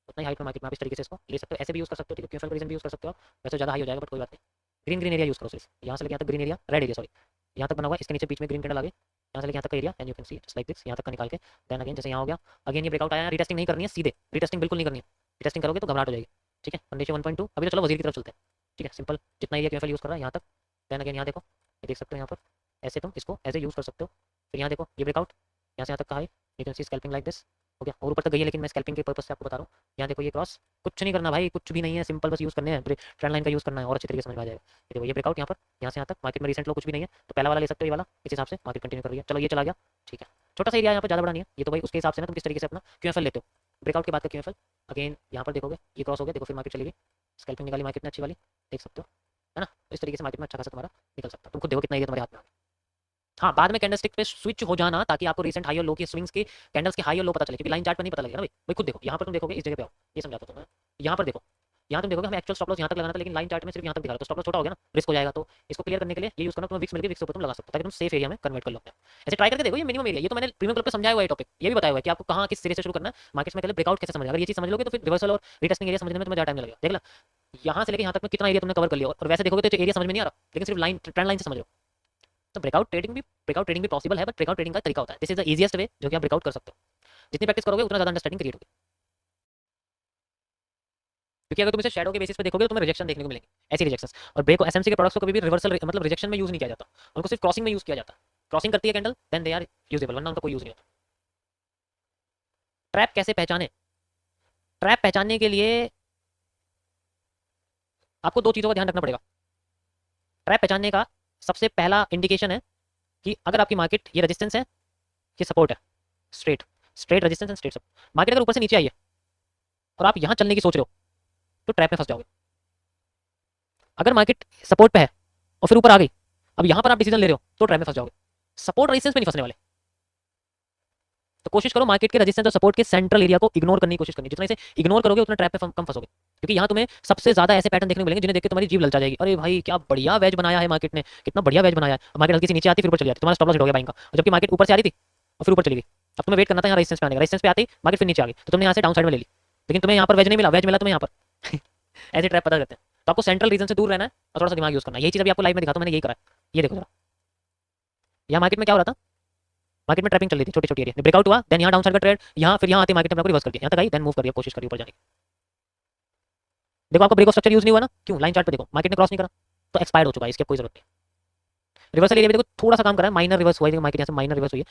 उतना ही हाइट में मार्केट में आप इस तरीके से इसको ले सकते हो, ऐसे भी यूज कर सकते हो। ठीक है, क्यूएफएल का रीजन भी यूज कर सकते हो, वैसे ज़्यादा हाई हो जाएगा बट कोई बात नहीं। ग्रीन ग्रीन एरिया यूज करो सिर्फ, यहाँ से लेके यहाँ तक green area, red area sorry, यहाँ तक बना हुआ है, इसके नीचे बीच में ग्रीन कैंडल आ गई, यहाँ से लेके यहाँ तक का area, and you can C just like this, यहाँ तक का निकाल के, देन अगेन जैसे यहाँ हो गया, अगेन ये ब्रेकआउट आया, रीटेस्टिंग नहीं करनी है, सीधे रीटेस्टिंग बिल्कुल नहीं करनी है, रीटेस्टिंग करोगे तो घबराहट हो जाएगी। ठीक है, कंडीशन 1.2, अभी तो चलो वजीर की तरफ चलते हैं। ठीक है, सिंपल, जितना एरिया क्यूएफएल यूज कर रहा है यहाँ तक, देन अगेन यहाँ देखो, ये देख सकते हो यहाँ पर, ऐसे तुम इसको ऐसे यूज कर सकते हो। फिर यहाँ देखो ये ब्रेकआउट, यहाँ से यहाँ तक का high, you can see scalping like this, हो गया, और ऊपर तक गई है, लेकिन मैं स्कैल्पिंग के पर्पस से आपको बता रहा हूँ। यहाँ देखो ये क्रॉस, कुछ नहीं करना भाई, कुछ भी नहीं है, सिंपल बस यूज करने हैं, ट्रेंड लाइन का यूज करना है और अच्छी तरीके से समझ में आ जाएगा। ये देखो ये ब्रेकआउट यहाँ पर, यहाँ से यहाँ तक मार्केट में रिसेंट लो कुछ भी नहीं है, तो पहला वाला ले सकते हो, ये वाला, इस हिसाब से मार्केट कंटिन्यू कर रही है। चलो ये चला गया, ठीक है, छोटा सा एरिया यहाँ पर, ज़्यादा बड़ा नहीं है ये तो भाई, उसके हिसाब से ना तुम किस तरीके से अपना क्यूएफएल लेते हो। ब्रेकआउट के बाद का क्यूएफएल अगेन यहाँ पर देखोगे, ये क्रॉस हो गया, देखो फिर मार्केट चली गई, स्कैल्पिंग निकाली मार्केट ने अच्छी वाली, देख सकते हो, है ना। तो इस तरीके से मार्केट में अच्छा खासा तुम्हारा निकल सकता है, तुम खुद देखो कितना एरिया तुम्हारे हाथ में। हाँ, बाद में कैंडलस्टिक पे स्विच हो जाना, ताकि आपको रीसेंट हाई और लो की स्विंग्स की कैंडल्स के हाई और लो पता चले, क्योंकि लाइन चार्ट पर नहीं पता लगेगा ना भाई। भाई खुद देखो, यहाँ पर तुम देखोगे, इस जगह पे आओ, ये समझाता हूँ मैं। यहाँ पर देखो, यहाँ तुम देखोगे हमें एक्चुअल स्टॉप लॉस यहाँ तक लगाना था, लेकिन लाइन चार्ट में सिर्फ यहाँ तक दिखा रहा है, तो स्टॉप लॉस छोटा हो गया ना, रिस्क हो जाएगा। तो इसको क्लियर करने के लिए ये यूज करना, तुम्हें विक्स मिल गई, विक्स के ऊपर तुम लगा सकते हो, ताकि तुम सेफ एरिया में कन्वर्ट कर लो अपने। ऐसे ट्राई करके देखो, ये मिनिमम एरिया, ये तो मैंने प्रीमियम क्लब पे समझाया हुआ है टॉपिक, ये भी बताया हुआ है कि आपको कहाँ किस सिरे से शुरू करना है, मार्केट्स में पहले ब्रेकआउट कैसे समझना। अगर ये चीज समझ लोगे तो फिर रिवर्सल और रीटेस्टिंग एरिया समझने में तुम्हें ज़्यादा टाइम लगेगा। देख ला यहाँ से लेकर यहाँ तक में कितना एरिया तुमने कवर कर लिया, और वैसे देखोगे तो एरिया समझ में नहीं आ रहा, लेकिन सिर्फ लाइन ट्रेंड लाइन से समझ लो। तो ब्रेकआउट ट्रेडिंग भी पॉसिबल है, बट ब्रेकआउट ट्रेडिंग का तरीका होता है, this is the easiest way जो कि आप ब्रेकआउट कर सकते हो। जितनी प्रैक्टिस करोगे उतना ज़्यादा अंडरस्टैंडिंग क्रिएट होगी, क्योंकि अगर तुम इसे शैडो के बेसिस पे देखोगे तो तुम्हें रिजेक्शन देखने को मिलेंगे, ऐसी रिजेक्शंस। और ब्रेक एसएमसी के प्रोडक्ट्स को कभी भी रिवर्सल मतलब रिजेक्शन में यूज नहीं किया जाता, उनको सिर्फ क्रॉसिंग में यूज किया जाता है। क्रॉसिंग करती है candle, then they are usable, वरना उनका कोई यूज नहीं होता। ट्रैप कैसे पहचाने, ट्रैप पहचानने के लिए आपको 2 चीज़ों का ध्यान रखना पड़ेगा। ट्रैप पहचानने का सबसे पहला इंडिकेशन है कि अगर आपकी मार्केट ये रेजिस्टेंस है, ये सपोर्ट है, straight straight resistance and straight support, market अगर ऊपर से नीचे आई है और आप यहाँ चलने की सोच रहे हो तो ट्रैप में फंस जाओगे। अगर मार्केट सपोर्ट पे है और फिर ऊपर आ गई, अब यहाँ पर आप डिसीजन ले रहे हो तो ट्रैप में फंस जाओगे। सपोर्ट रेजिस्टेंस पे नहीं फंसने वाले। तो कोशिश करो मार्केट के रेजिस्टेंस और सपोर्ट के सेंट्रल एरिया को इग्नोर करने की कोशिश करनी। जितना इसे इग्नोर करोगे उतना ट्रैप पे कम फंसोगे, क्योंकि यहाँ तुम्हें सबसे ज्यादा ऐसे पैटर्न देखने को मिलेंगे जिन्हें देख के तुम्हारी जीभ ललचा जाएगी। अरे भाई क्या बढ़िया वेज बनाया है मार्केट ने, कितना बढ़िया वेज बनाया है। मार्केट हल्की सी नीचे आती फिर ऊपर चली जाती, तुम्हारा स्टॉप लॉस हिट हो गया बाइंग का। जबकि मार्केट ऊपर से आ रही थी और फिर ऊपर चली गई। अब तुम्हें वेट करना था यहाँ रेजिस्टेंस पे आने का, रेजिस्टेंस पे आती मार्केट फिर नीचे आ गई तो तुमने यहाँ से डाउन साइड में ले ली, लेकिन तुम्हें यहाँ पर वेज नहीं मिला, वेज मिला तुम्हें यहाँ पर ऐसे ट्रैप पता करते हैं। तो आपको सेंट्रल रीजन से दूर रहना है और थोड़ा सा दिमाग यूज करना है। यही चीज अभी आपको लाइव में दिखाता हूं, मैंने यही करा है। ये देखो जरा, यहाँ मार्केट में क्या हो रहा था, मार्केट में ट्रैपिंग चल रही थी छोटी छोटी एरिया, ब्रेकआउट हुआ, देन यहाँ डाउन साइड का ट्रेड, यहाँ फिर यहाँ आती मार्केट ने आपको रिवर्स कर दिया, यहाँ तक आई, देन मूव करिए, कोशिश करिए ऊपर जाने की। देखो आपको ब्रेक ऑफ स्ट्रक्चर यूज नहीं हुआ ना, क्यों? लाइन चार्ट पे देखो मार्केट ने क्रॉस नहीं करा तो एक्सपायर हो चुका है, इसकी कोई जरूरत नहीं। रिवर्सल एरिया में देखो थोड़ा सा काम करा है, माइनर रिवर्स हुआ है, मार्केट यहाँ से माइनर रिवर्स हुई है।